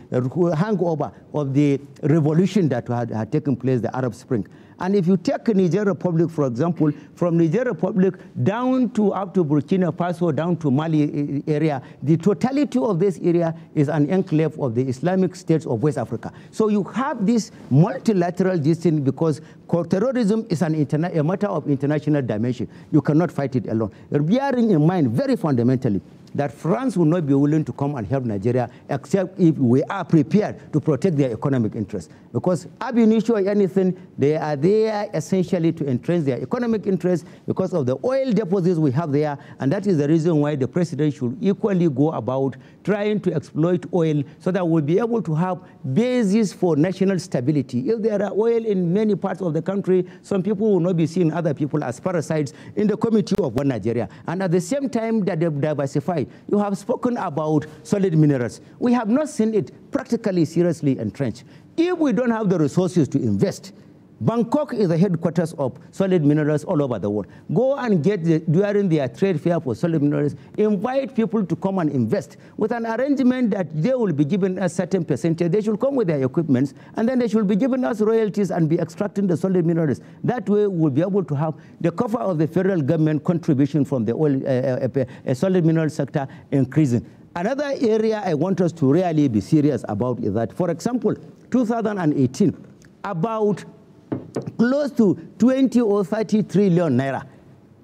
hangover of the revolution that had taken place, the Arab Spring. And if you take Niger Republic, for example, from Niger Republic down to up to Burkina Faso, down to Mali area, the totality of this area is an enclave of the Islamic states of West Africa. So you have this multilateral distance because terrorism is a matter of international dimension. You cannot fight it alone. Bearing in mind very fundamentally that France will not be willing to come and help Nigeria except if we are prepared to protect their economic interests. Because ab initio or anything, they are there essentially to entrench their economic interests because of the oil deposits we have there, and that is the reason why the president should equally go about trying to exploit oil so that we'll be able to have basis for national stability. If there are oil in many parts of the country, some people will not be seeing other people as parasites in the committee of one Nigeria. And at the same time that they diversify, you have spoken about solid minerals. We have not seen it practically seriously entrenched. If we don't have the resources to invest, Bangkok is the headquarters of solid minerals all over the world. Go and get during their trade fair for solid minerals, invite people to come and invest with an arrangement that they will be given a certain percentage. They should come with their equipments, and then they should be giving us royalties and be extracting the solid minerals. That way, we'll be able to have the cover of the federal government contribution from the oil, solid mineral sector increasing. Another area I want us to really be serious about is that, for example, 2018, about close to 20 or 30 trillion naira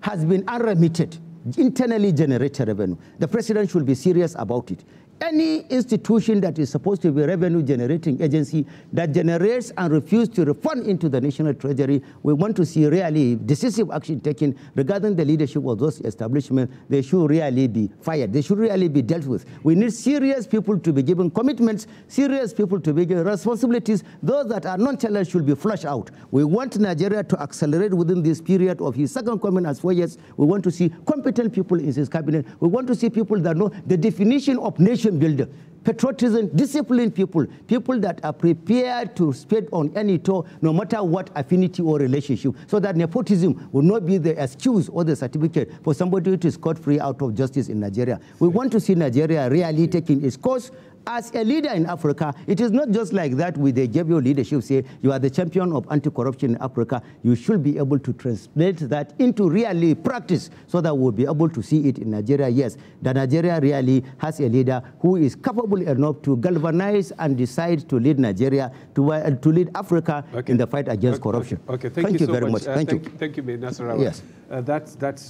has been unremitted, internally generated revenue. The president should be serious about it. Any institution that is supposed to be a revenue-generating agency that generates and refuses to refund into the national treasury, we want to see really decisive action taken regarding the leadership of those establishments. They should really be fired. They should really be dealt with. We need serious people to be given commitments, serious people to be given responsibilities. Those that are nonchalant should be flushed out. We want Nigeria to accelerate within this period of his second coming as 4 years. We want to see competent people in his cabinet. We want to see people that know the definition of nation builder. patriotism, disciplined people, people that are prepared to spend on any tour, no matter what affinity or relationship, so that nepotism will not be the excuse or the certificate for somebody to scot-free out of justice in Nigeria. We want to see Nigeria really taking its course. As a leader in Africa, it is not just like that with the Gabriel leadership say, you are the champion of anti-corruption in Africa. You should be able to translate that into really practice so that we'll be able to see it in Nigeria. Yes, that Nigeria really has a leader who is capable enough to galvanize and decide to lead Nigeria, to lead Africa in the fight against corruption. Okay, thank you so very much. Thank you. Thank you, Nasarawa. Yes.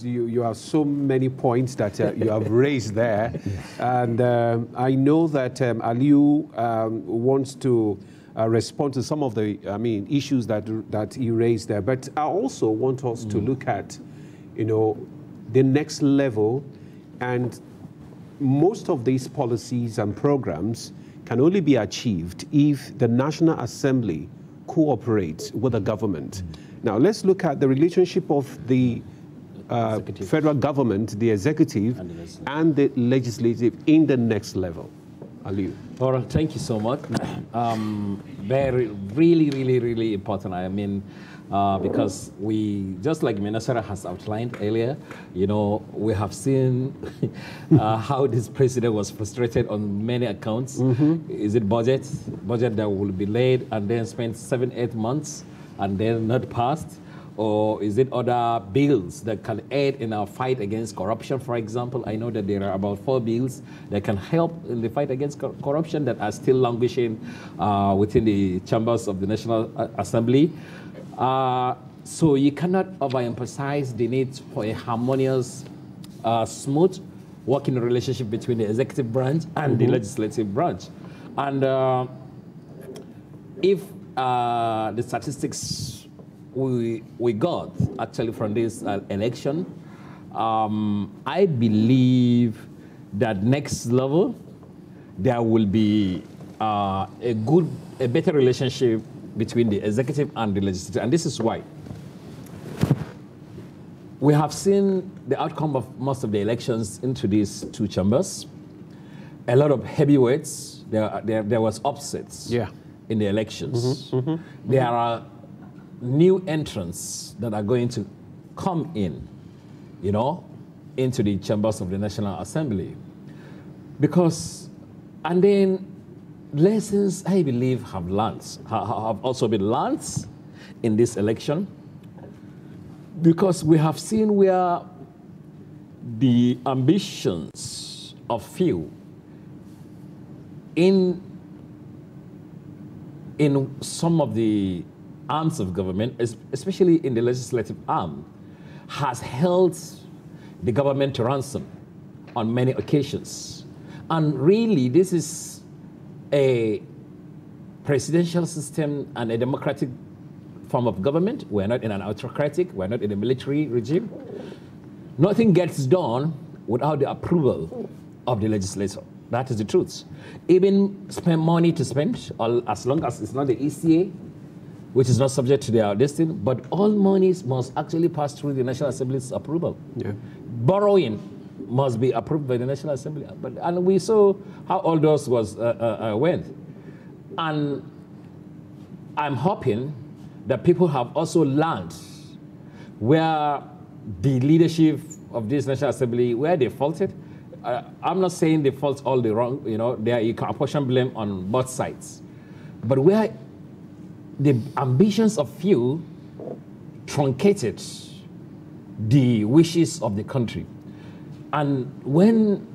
You have so many points that you have raised there. Yes. And I know that Aliu wants to respond to some of the issues that he raised there. But I also want us to look at, the next level, and most of these policies and programs can only be achieved if the National Assembly cooperates with the government. Now, let's look at the relationship of the federal government, the executive, and the legislative in the next level. Aliu. All right, thank you so much. Really important. I mean, because we, just like Minasara has outlined earlier, we have seen how this president was frustrated on many accounts. Is it budget that will be laid and then spent 7-8 months and then not passed? Or is it other bills that can aid in our fight against corruption, for example? I know that there are about 4 bills that can help in the fight against corruption that are still languishing within the chambers of the National Assembly. So you cannot overemphasize the need for a harmonious, smooth working relationship between the executive branch and the legislative branch. And if the statistics we got actually from this election, I believe that next level there will be a better relationship between the executive and the legislature, and this is why. We have seen the outcome of most of the elections into these 2 chambers. A lot of heavyweights. There was upsets in the elections. There are new entrants that are going to come in, into the chambers of the National Assembly. And then lessons, I believe, have also been learned in this election, because we have seen where the ambitions of few in some of the arms of government, especially in the legislative arm, has held the government to ransom on many occasions. And really, this is a presidential system and a democratic form of government. We're not in an autocratic, we're not in a military regime. Nothing gets done without the approval of the legislature. That is the truth. Even spend money to spend, as long as it's not the ECA, which is not subject to their destiny, but all monies must actually pass through the National Assembly's approval. Borrowing must be approved by the National Assembly. And we saw how all those went. And I'm hoping that people have also learned where the leadership of this National Assembly, where they faulted. I'm not saying they fault all the wrong, you can apportion blame on both sides. But where the ambitions of few truncated the wishes of the country. And when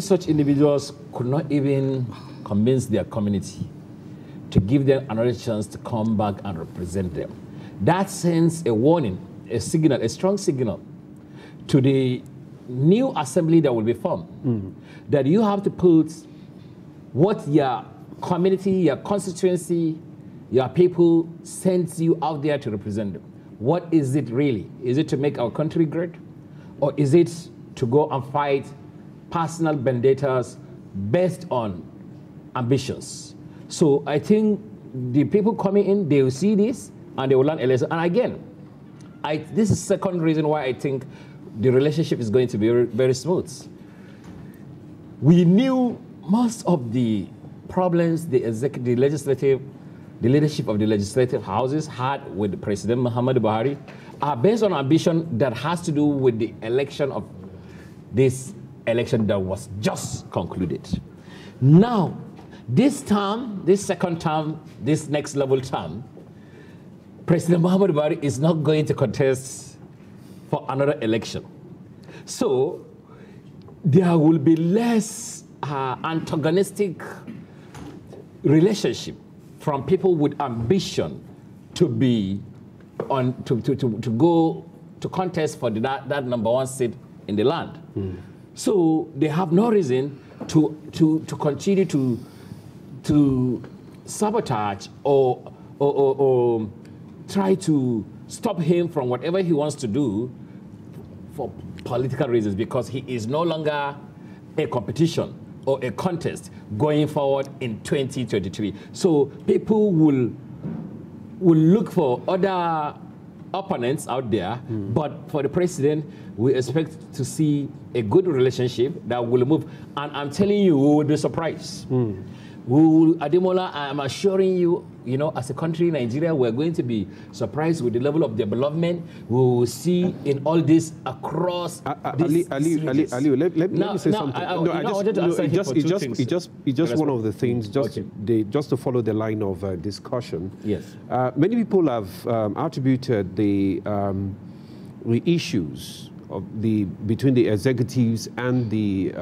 such individuals could not even convince their community to give them another chance to come back and represent them, that sends a warning, a signal, a strong signal to the new assembly that will be formed, that you have to put what your community, your constituency, your people sends you out there to represent them. What is it really? Is it to make our country great? Or is it to go and fight personal vendettas based on ambitions? So I think the people coming in, they will see this and they will learn a lesson. And again, this is the second reason why I think the relationship is going to be very, very smooth. We knew most of the problems the leadership of the legislative houses had with President Muhammadu Buhari are based on ambition that has to do with the election of this election that was just concluded. Now, this term, this second term, this next level term, President Muhammadu Buhari is not going to contest for another election. So there will be less antagonistic relationship from people with ambition to be on to go to contest for that number one seat in the land. So they have no reason to continue to sabotage or try to stop him from whatever he wants to do for political reasons, because he is no longer a competition or a contest going forward in 2023. So people will look for other opponents out there, but for the president, we expect to see a good relationship that will move. And I'm telling you, we will be surprised. Ademola, I'm assuring you, as a country, Nigeria, we're going to be surprised with the level of development we will see in all this across Ali, let me say something. It's just one of the things, just to follow the line of discussion. Yes. Many people have attributed the issues of between the executives and the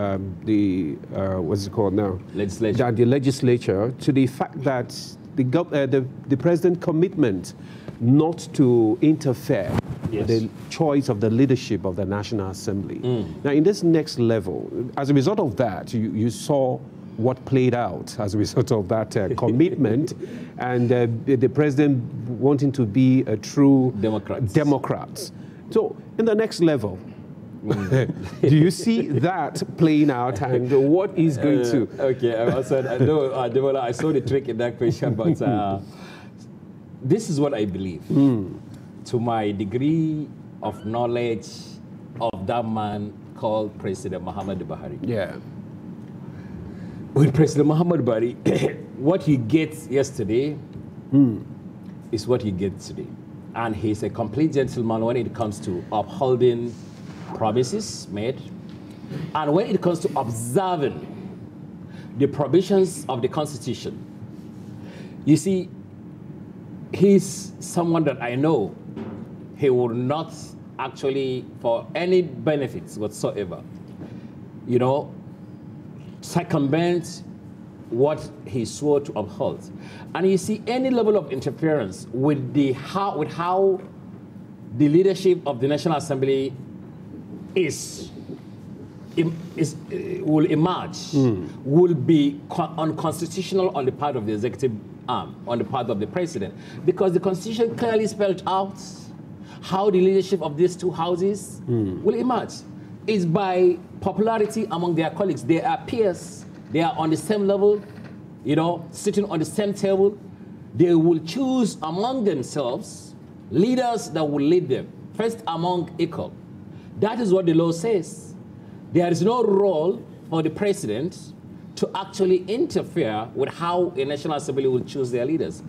what's it called now? Legislature. The legislature, to the fact that the president's commitment not to interfere with the choice of the leadership of the National Assembly. Now, in this next level, as a result of that, you saw what played out as a result of that commitment, and the president wanting to be a true Democrat. So, in the next level, do you see that playing out, and what is going to? Okay, I saw the trick in that question, but this is what I believe. To my degree of knowledge of that man called President Muhammadu Buhari. Yeah. With President Muhammadu Buhari, what he gets yesterday is what he gets today. And he's a complete gentleman when it comes to upholding promises made, and when it comes to observing the provisions of the Constitution. You see, he's someone that I know he will not actually, for any benefits whatsoever, circumvent what he swore to uphold. And you see, any level of interference with how the leadership of the National Assembly will emerge, will be unconstitutional on the part of the executive arm, on the part of the president, because the Constitution clearly spelled out how the leadership of these two houses will emerge. It's by popularity among their colleagues. They are peers. They are on the same level, sitting on the same table. They will choose among themselves leaders that will lead them, first among equal. That is what the law says. There is no role for the president to actually interfere with how a National Assembly will choose their leaders.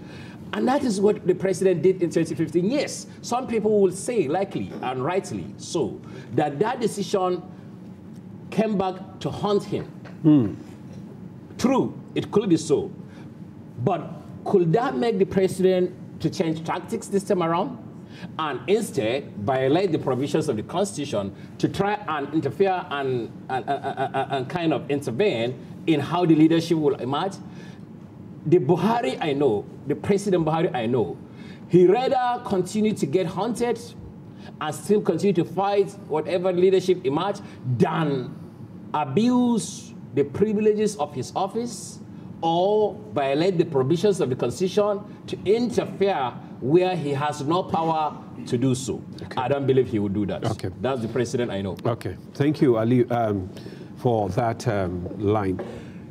And that is what the president did in 2015. Yes, some people will say, likely and rightly so, that decision came back to haunt him. True, it could be so. But could that make the president to change tactics this time around? And instead, violate the provisions of the Constitution to try and interfere and kind of intervene in how the leadership will emerge? The Buhari I know, the President Buhari I know, he rather continue to get haunted and still continue to fight whatever leadership emerge than abuse the privileges of his office or violate the provisions of the Constitution to interfere where he has no power to do so. Okay. I don't believe he would do that. Okay. That's the president I know. Okay. Thank you, Ali, for that line.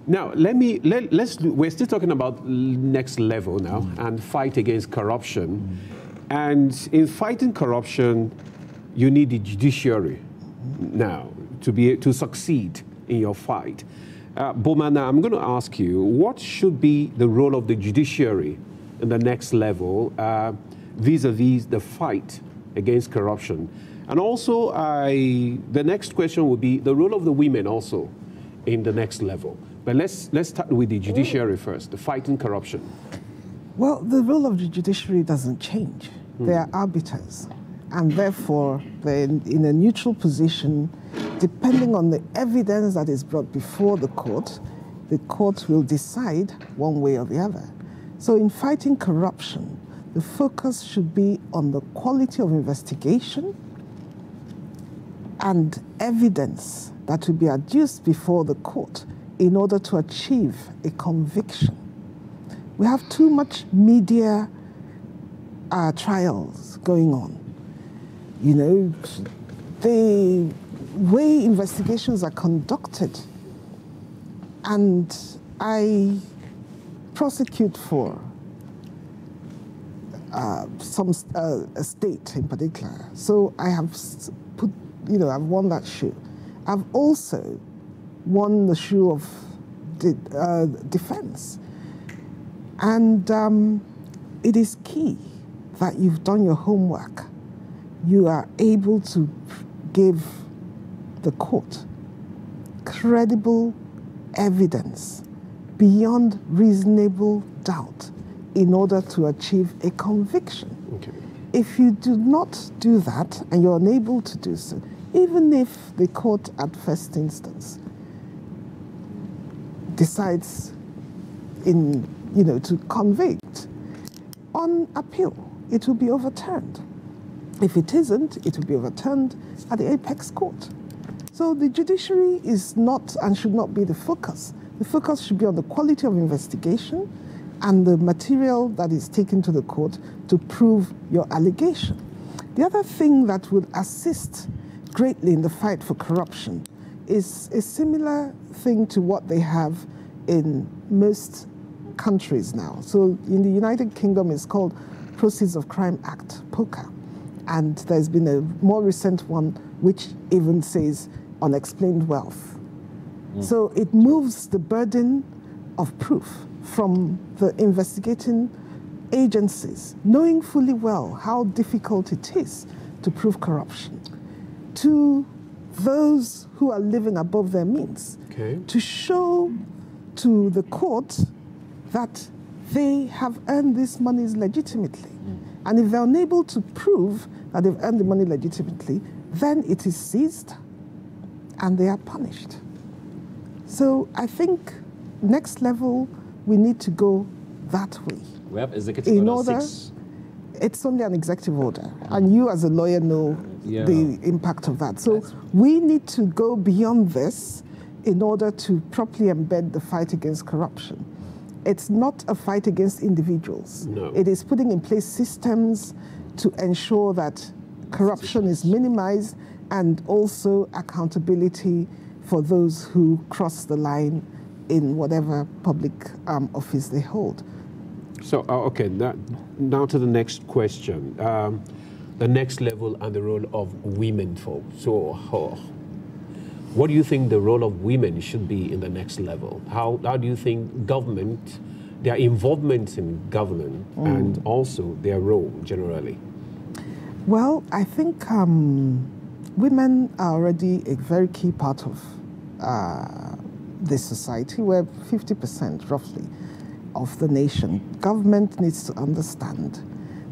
Now, we're still talking about next level now and fight against corruption. And in fighting corruption, you need the judiciary now to succeed in your fight. Bomana, I'm going to ask you, what should be the role of the judiciary in the next level vis-a-vis the fight against corruption? And also, the next question would be the role of the women also in the next level. But let's start with the judiciary first, the fighting corruption. Well, the role of the judiciary doesn't change. They are arbiters, and therefore they're in a neutral position. Depending on the evidence that is brought before the court will decide one way or the other. So in fighting corruption, the focus should be on the quality of investigation and evidence that will be adduced before the court in order to achieve a conviction. We have too much media trials going on. You know, the way investigations are conducted, and I prosecute for some a state in particular. So I have put, you know, I've won that shoe. I've also won the shoe of defense. And it is key that you've done your homework. You are able to give the court credible evidence beyond reasonable doubt in order to achieve a conviction. Okay. If you do not do that, and you're unable to do so, even if the court at first instance decides to convict, on appeal, it will be overturned. If it isn't, it will be overturned at the apex court. So the judiciary is not and should not be the focus. The focus should be on the quality of investigation and the material that is taken to the court to prove your allegation. The other thing that would assist greatly in the fight for corruption is a similar thing to what they have in most countries now. So in the United Kingdom, it's called Proceeds of Crime Act, POCA. And there's been a more recent one which even says unexplained wealth. So it moves the burden of proof from the investigating agencies, knowing fully well how difficult it is to prove corruption, to those who are living above their means, to show to the court that they have earned these monies legitimately. And if they're unable to prove that they've earned the money legitimately, then it is seized and they are punished. So I think next level, we need to go that way. We have executive order 6. It's only an executive order, and you as a lawyer know the impact of that. So we need to go beyond this in order to properly embed the fight against corruption. It's not a fight against individuals. No. It is putting in place systems to ensure that corruption is minimized and also accountability for those who cross the line in whatever public office they hold. So, okay, now to the next question. The next level and the role of women folk. So, what do you think the role of women should be in the next level? How do you think government, their involvement in government, and also their role generally? Well, I think women are already a very key part of this society. We're 50% roughly of the nation. Government needs to understand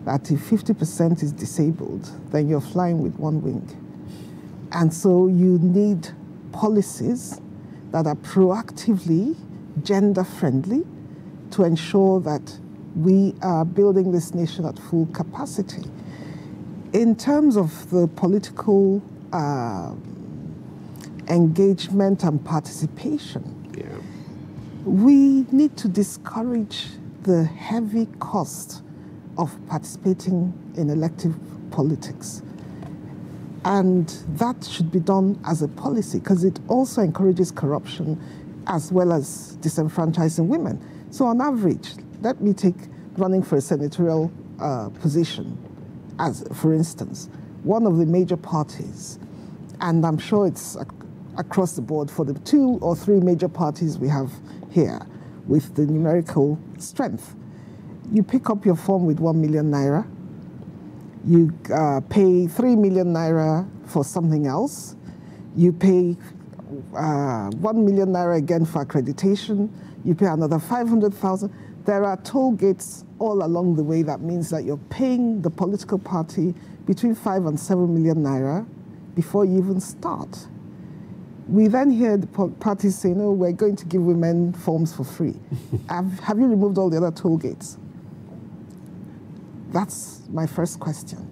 that if 50% is disabled, then you're flying with one wing. And so you need policies that are proactively gender-friendly to ensure that we are building this nation at full capacity. In terms of the political engagement and participation, we need to discourage the heavy cost of participating in elective politics. And that should be done as a policy because it also encourages corruption as well as disenfranchising women. So on average, let me take running for a senatorial position as, for instance, one of the major parties, and I'm sure it's across the board for the 2 or 3 major parties we have here with the numerical strength. You pick up your form with 1 million naira, you pay 3 million naira for something else, you pay 1 million naira again for accreditation, you pay another 500,000. There are toll gates all along the way. That means that you're paying the political party between 5 and 7 million naira before you even start. We then hear the parties saying, "Oh, we're going to give women forms for free." Have you removed all the other toll gates? That's my first question.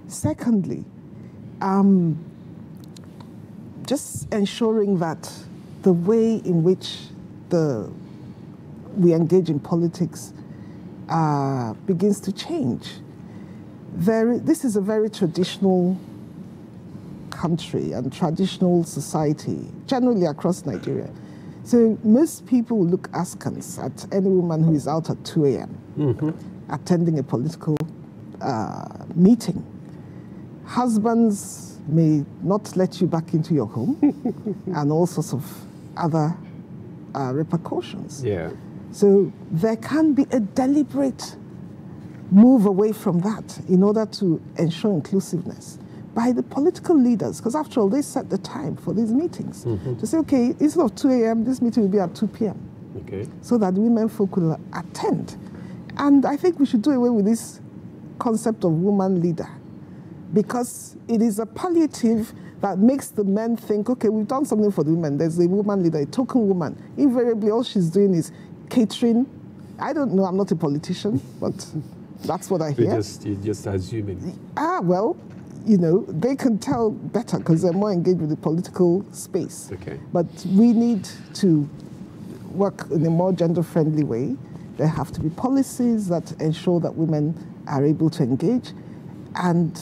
Secondly, just ensuring that the way in which we engage in politics begins to change. This is a very traditional country and traditional society, generally across Nigeria. So most people will look askance at any woman who is out at 2 a.m. Attending a political meeting. Husbands may not let you back into your home and all sorts of other repercussions. Yeah. So there can be a deliberate move away from that in order to ensure inclusiveness by the political leaders, because after all, they set the time for these meetings. To say, okay, instead of 2 a.m., this meeting will be at 2 p.m. Okay. So that women folk will attend. And I think we should do away with this concept of woman leader, because it is a palliative that makes the men think, okay, we've done something for the women. There's a woman leader, a token woman. Invariably, all she's doing is catering. I don't know, I'm not a politician, but that's what I hear. You're just assuming. Well, you know, they can tell better because they're more engaged with the political space. Okay. But we need to work in a more gender-friendly way. There have to be policies that ensure that women are able to engage and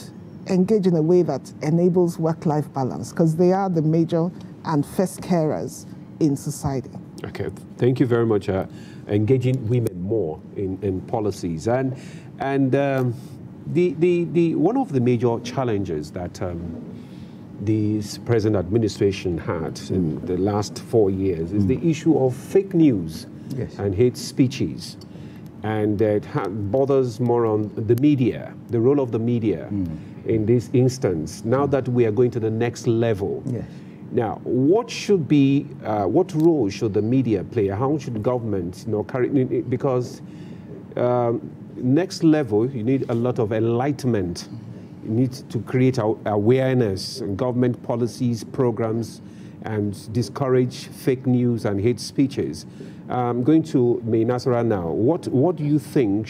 engage in a way that enables work-life balance, because they are the major and first carers in society. Okay, thank you very much. Engaging women more in policies. And the one of the major challenges that this present administration had in the last 4 years is the issue of fake news and hate speeches. And it bothers more on the media, the role of the media in this instance, now that we are going to the next level. Now, what role should the media play? How should government, carry it? Because next level, you need a lot of enlightenment. You need to create awareness, and government policies, programs, and discourage fake news and hate speeches. I'm going to May Nasara now. What do you think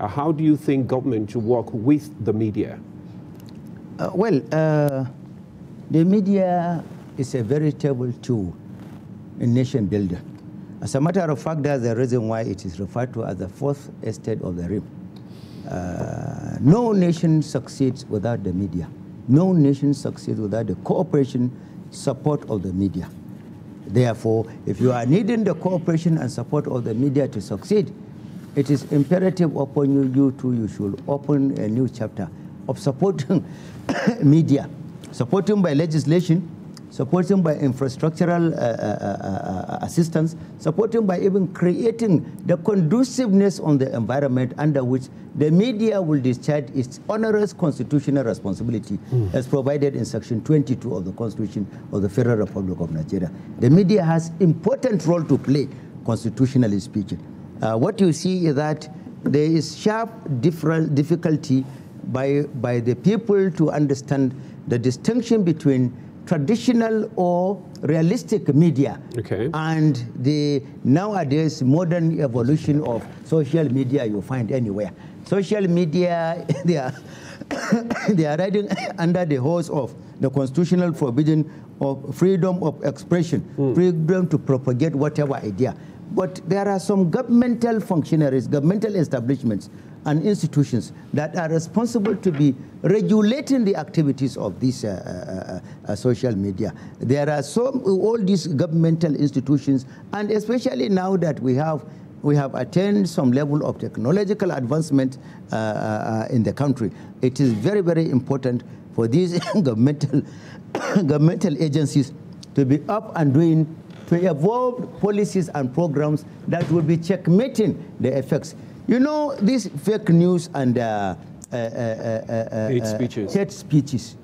how do you think government should work with the media? The media is a veritable tool in nation builder. As a matter of fact, that's the reason why it is referred to as the fourth estate of the rim. No nation succeeds without the media. No nation succeeds without the cooperation, support of the media. Therefore, if you are needing the cooperation and support of the media to succeed, it is imperative upon you should open a new chapter of supporting media, supporting by legislation, supporting by infrastructural assistance, supporting by even creating the conduciveness on the environment under which the media will discharge its onerous constitutional responsibility as provided in Section 22 of the Constitution of the Federal Republic of Nigeria. The media has important role to play, constitutionally speaking. What you see is that there is sharp difficulty by the people to understand the distinction between traditional or realistic media and the nowadays modern evolution of social media you find anywhere. Social media, they are riding under the hose of the constitutional forbidden of freedom of expression, freedom to propagate whatever idea. But there are some governmental functionaries, governmental establishments and institutions that are responsible to be regulating the activities of these social media. There are all these governmental institutions, and especially now that we have attained some level of technological advancement in the country, it is very, very important for these governmental agencies to be up and doing, to evolve policies and programs that will be checkmating the effects. You know, these fake news and hate speeches,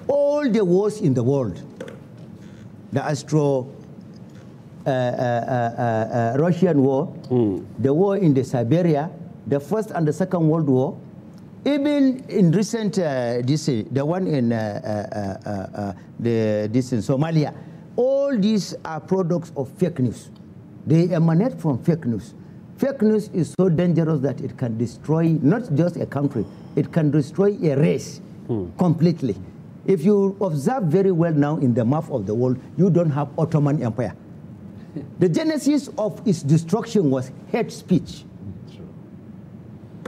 all the wars in the world, the Russian war, the war in the Siberia, the First and the Second World War, even in recent, the one in Somalia, all these are products of fake news. They emanate from fake news. Fake news is so dangerous that it can destroy not just a country, it can destroy a race completely. If you observe very well now in the map of the world, you don't have Ottoman Empire. The genesis of its destruction was hate speech.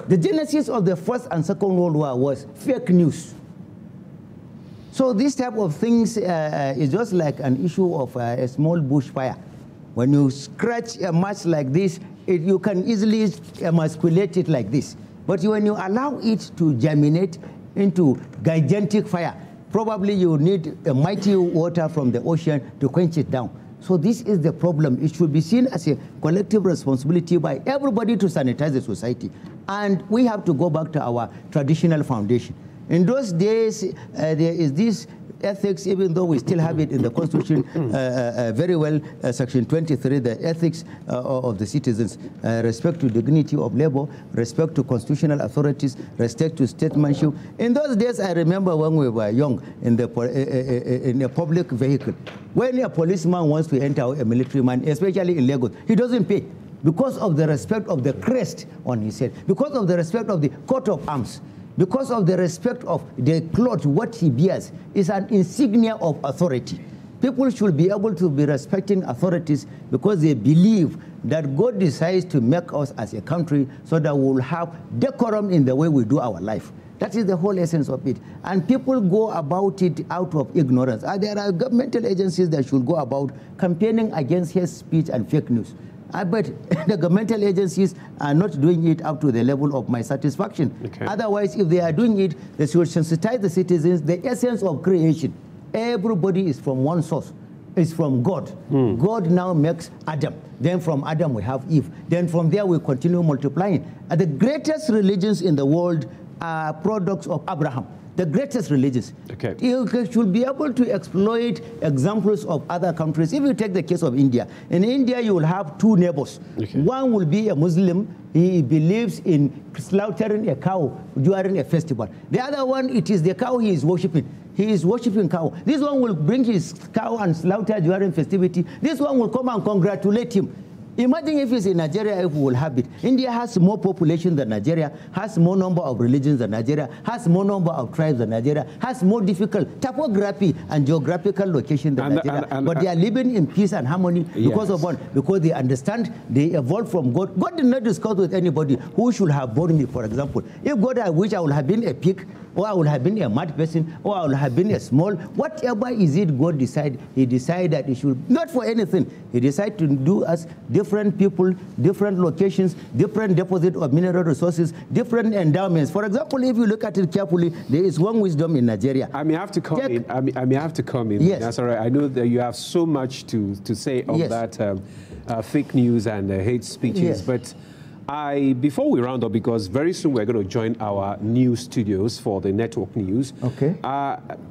The genesis of the First and Second World War was fake news. So this type of things is just like an issue of a small bushfire. When you scratch a match like this, you can easily emasculate it like this. But when you allow it to germinate into gigantic fire, probably you need a mighty water from the ocean to quench it down. So this is the problem. It should be seen as a collective responsibility by everybody to sanitize the society. And we have to go back to our traditional foundation. In those days, there is this ethics, even though we still have it in the Constitution very well, Section 23, the ethics of the citizens, respect to dignity of labor, respect to constitutional authorities, respect to statesmanship. In those days, I remember when we were young in a public vehicle, when a policeman wants to enter a military man, especially in Lagos, he doesn't pay because of the respect of the crest on his head, because of the respect of the coat of arms, because of the respect of the cloth, what he bears is an insignia of authority. People should be able to be respecting authorities because they believe that God decides to make us as a country so that we will have decorum in the way we do our life. That is the whole essence of it. And people go about it out of ignorance. There are governmental agencies that should go about campaigning against hate speech and fake news. But the governmental agencies are not doing it up to the level of my satisfaction. Okay. Otherwise, if they are doing it, they should sensitize the citizens. The essence of creation, everybody is from one source. It's from God. God now makes Adam. Then from Adam we have Eve. Then from there we continue multiplying. And the greatest religions in the world are products of Abraham. The greatest religions. Okay. You should be able to exploit examples of other countries. If you take the case of India, in India you will have two neighbors. Okay. One will be a Muslim. He believes in slaughtering a cow during a festival. The other one, it is the cow he is worshipping. He is worshipping cow. This one will bring his cow and slaughter during festivity. This one will come and congratulate him. Imagine if it's in Nigeria, if we will have it. India has more population than Nigeria, has more number of religions than Nigeria, has more number of tribes than Nigeria, has more difficult topography and geographical location than Nigeria. But they are living in peace and harmony because of one, because they understand, they evolved from God. God did not discuss with anybody who should have born me, for example. If God had wished I would have been a pig, or I would have been a mad person, or I would have been a small, whatever is it God decided, he decided that he should, not for anything, he decided to do us different people, different locations, different deposit of mineral resources, different endowments. For example, if you look at it carefully, there is one wisdom in Nigeria. I may have to come in. I may have to come in. Yes. That's all right. I know that you have so much to say on that fake news and hate speeches, but before we round up, because very soon we're going to join our new studios for the network news. Okay.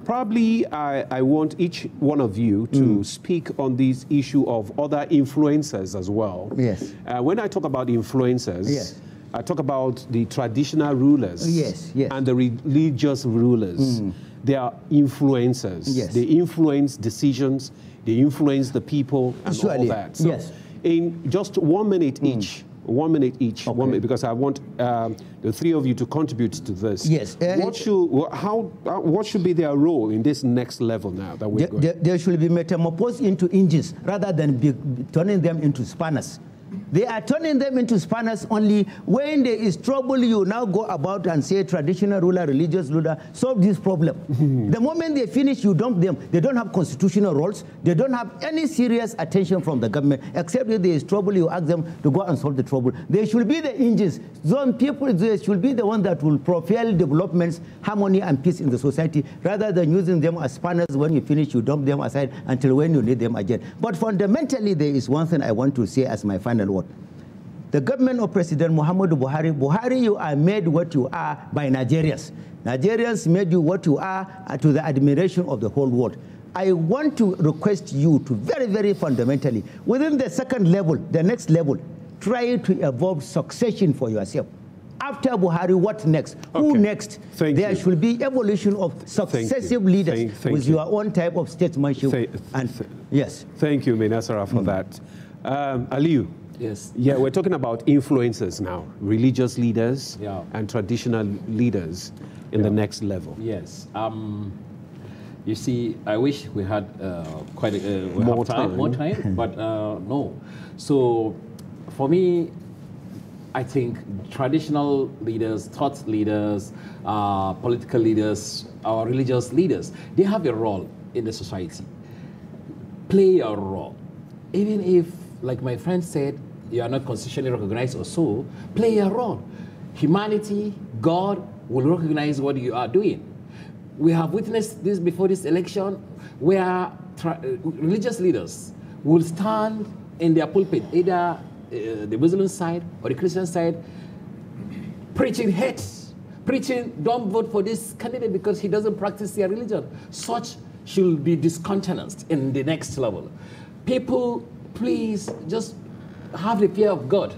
Probably I want each one of you to speak on this issue of other influencers as well. Yes. When I talk about influencers, I talk about the traditional rulers and the religious rulers. They are influencers. Yes. They influence decisions. They influence the people and all that. So in just 1 minute each, 1 minute each, 1 minute, because I want the three of you to contribute to this. Yes. What should be their role in this next level now that we're going? They should be metamorphosed into engines rather than turning them into spanners. They are turning them into spanners only when there is trouble. You now go about and say traditional ruler, religious ruler, solve this problem. The moment they finish, you dump them. They don't have constitutional roles. They don't have any serious attention from the government, except if there is trouble, you ask them to go and solve the trouble. They should be the engines Those people, they should be the ones that will propel developments, harmony, and peace in the society, rather than using them as partners. When you finish, you dump them aside until when you need them again. But fundamentally, there is one thing I want to say as my final word. The government of President Muhammadu Buhari, you are made what you are by Nigerians. Nigerians made you what you are to the admiration of the whole world. I want to request you to very, very fundamentally, within the second level, the next level, try to evolve succession for yourself. After Buhari, what next? Okay. Who next? There should be evolution of successive leaders with your own type of statesmanship. Yes. Thank you, Menasara, for that. Aliyu. Yes. Yeah, we're talking about influencers now, religious leaders and traditional leaders in the next level. Yes. You see, I wish we had more time, but no. So, for me, I think traditional leaders, thought leaders, political leaders, our religious leaders, they have a role in the society. Play a role. Even if, like my friend said, you are not constitutionally recognized or so, play a role. Humanity, God will recognize what you are doing. We have witnessed this before this election, where religious leaders will stand in their pulpit, either the Muslim side or the Christian side, preaching hate, preaching don't vote for this candidate because he doesn't practice their religion. Such should be discountenanced in the next level. People, please just have the fear of God.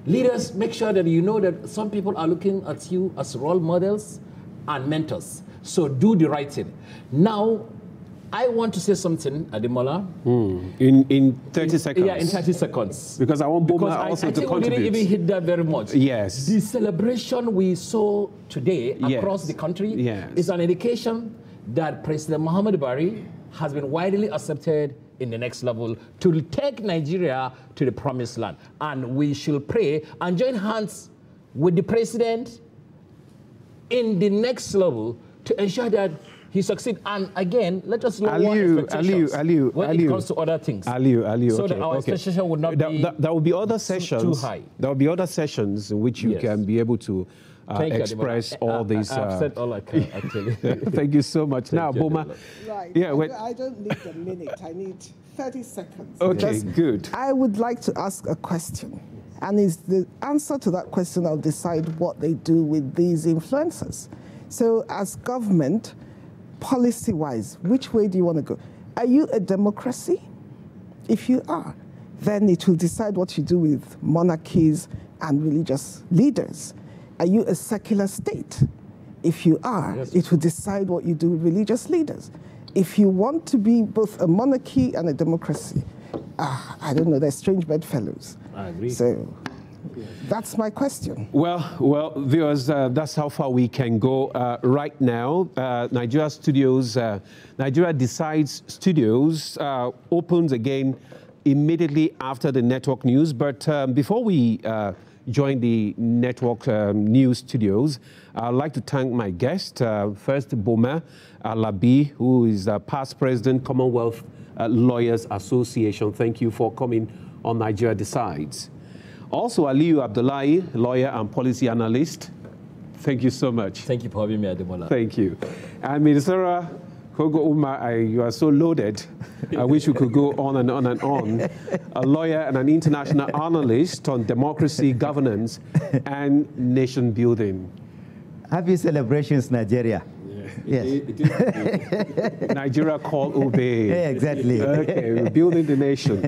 Leaders, make sure that you know that some people are looking at you as role models and mentors. So do the right thing. Now, I want to say something, Ademola. In 30 seconds. Yeah, in 30 seconds. Because I want Boma also to contribute. I think we didn't even hit that very much. Yes. The celebration we saw today across the country is an indication that President Muhammadu Buhari has been widely accepted in the next level to take Nigeria to the promised land. And we should pray and join hands with the president in the next level to ensure that he succeeds. And again, let us lower expectations when it comes to other things. So that our expectation would not be there will be other sessions too high. There will be other sessions in which you can be able to express all these. I've said all I can, actually. Thank you so much. Now, Boma. Right. Yeah, I don't need a minute. I need 30 seconds. Okay, good. I would like to ask a question. And is the answer to that question, I'll decide what they do with these influencers. So as government, policy-wise, which way do you want to go? Are you a democracy? If you are, then it will decide what you do with monarchies and religious leaders. Are you a secular state? If you are, it will decide what you do with religious leaders. If you want to be both a monarchy and a democracy, I don't know, they're strange bedfellows. I agree. So that's my question. Well, viewers, that's how far we can go right now. Nigeria Studios, Nigeria Decides Studios opens again immediately after the network news. But before we join the network news studios, I'd like to thank my guest. First, Boma Alabi, who is past president, Commonwealth Lawyers Association. Thank you for coming on Nigeria Decides. Also, Aliyu Abdullahi, lawyer and policy analyst. Thank you so much. Thank you for having me, Ademola. Thank you. And Minister Kogo Umar, you are so loaded. I wish we could go on and on and on. A lawyer and an international analyst on democracy, governance, and nation building. Happy celebrations, Nigeria. Yes. Nigeria call obey. Yeah, exactly. Okay, we're building the nation.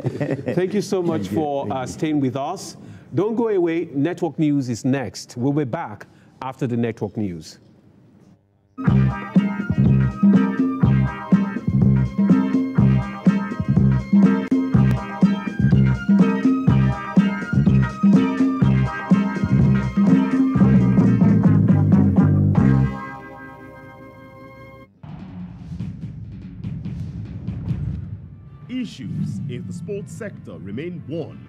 Thank you so much for staying with us. Don't go away. Network News is next. We'll be back after the network news. Issues in the sports sector remain one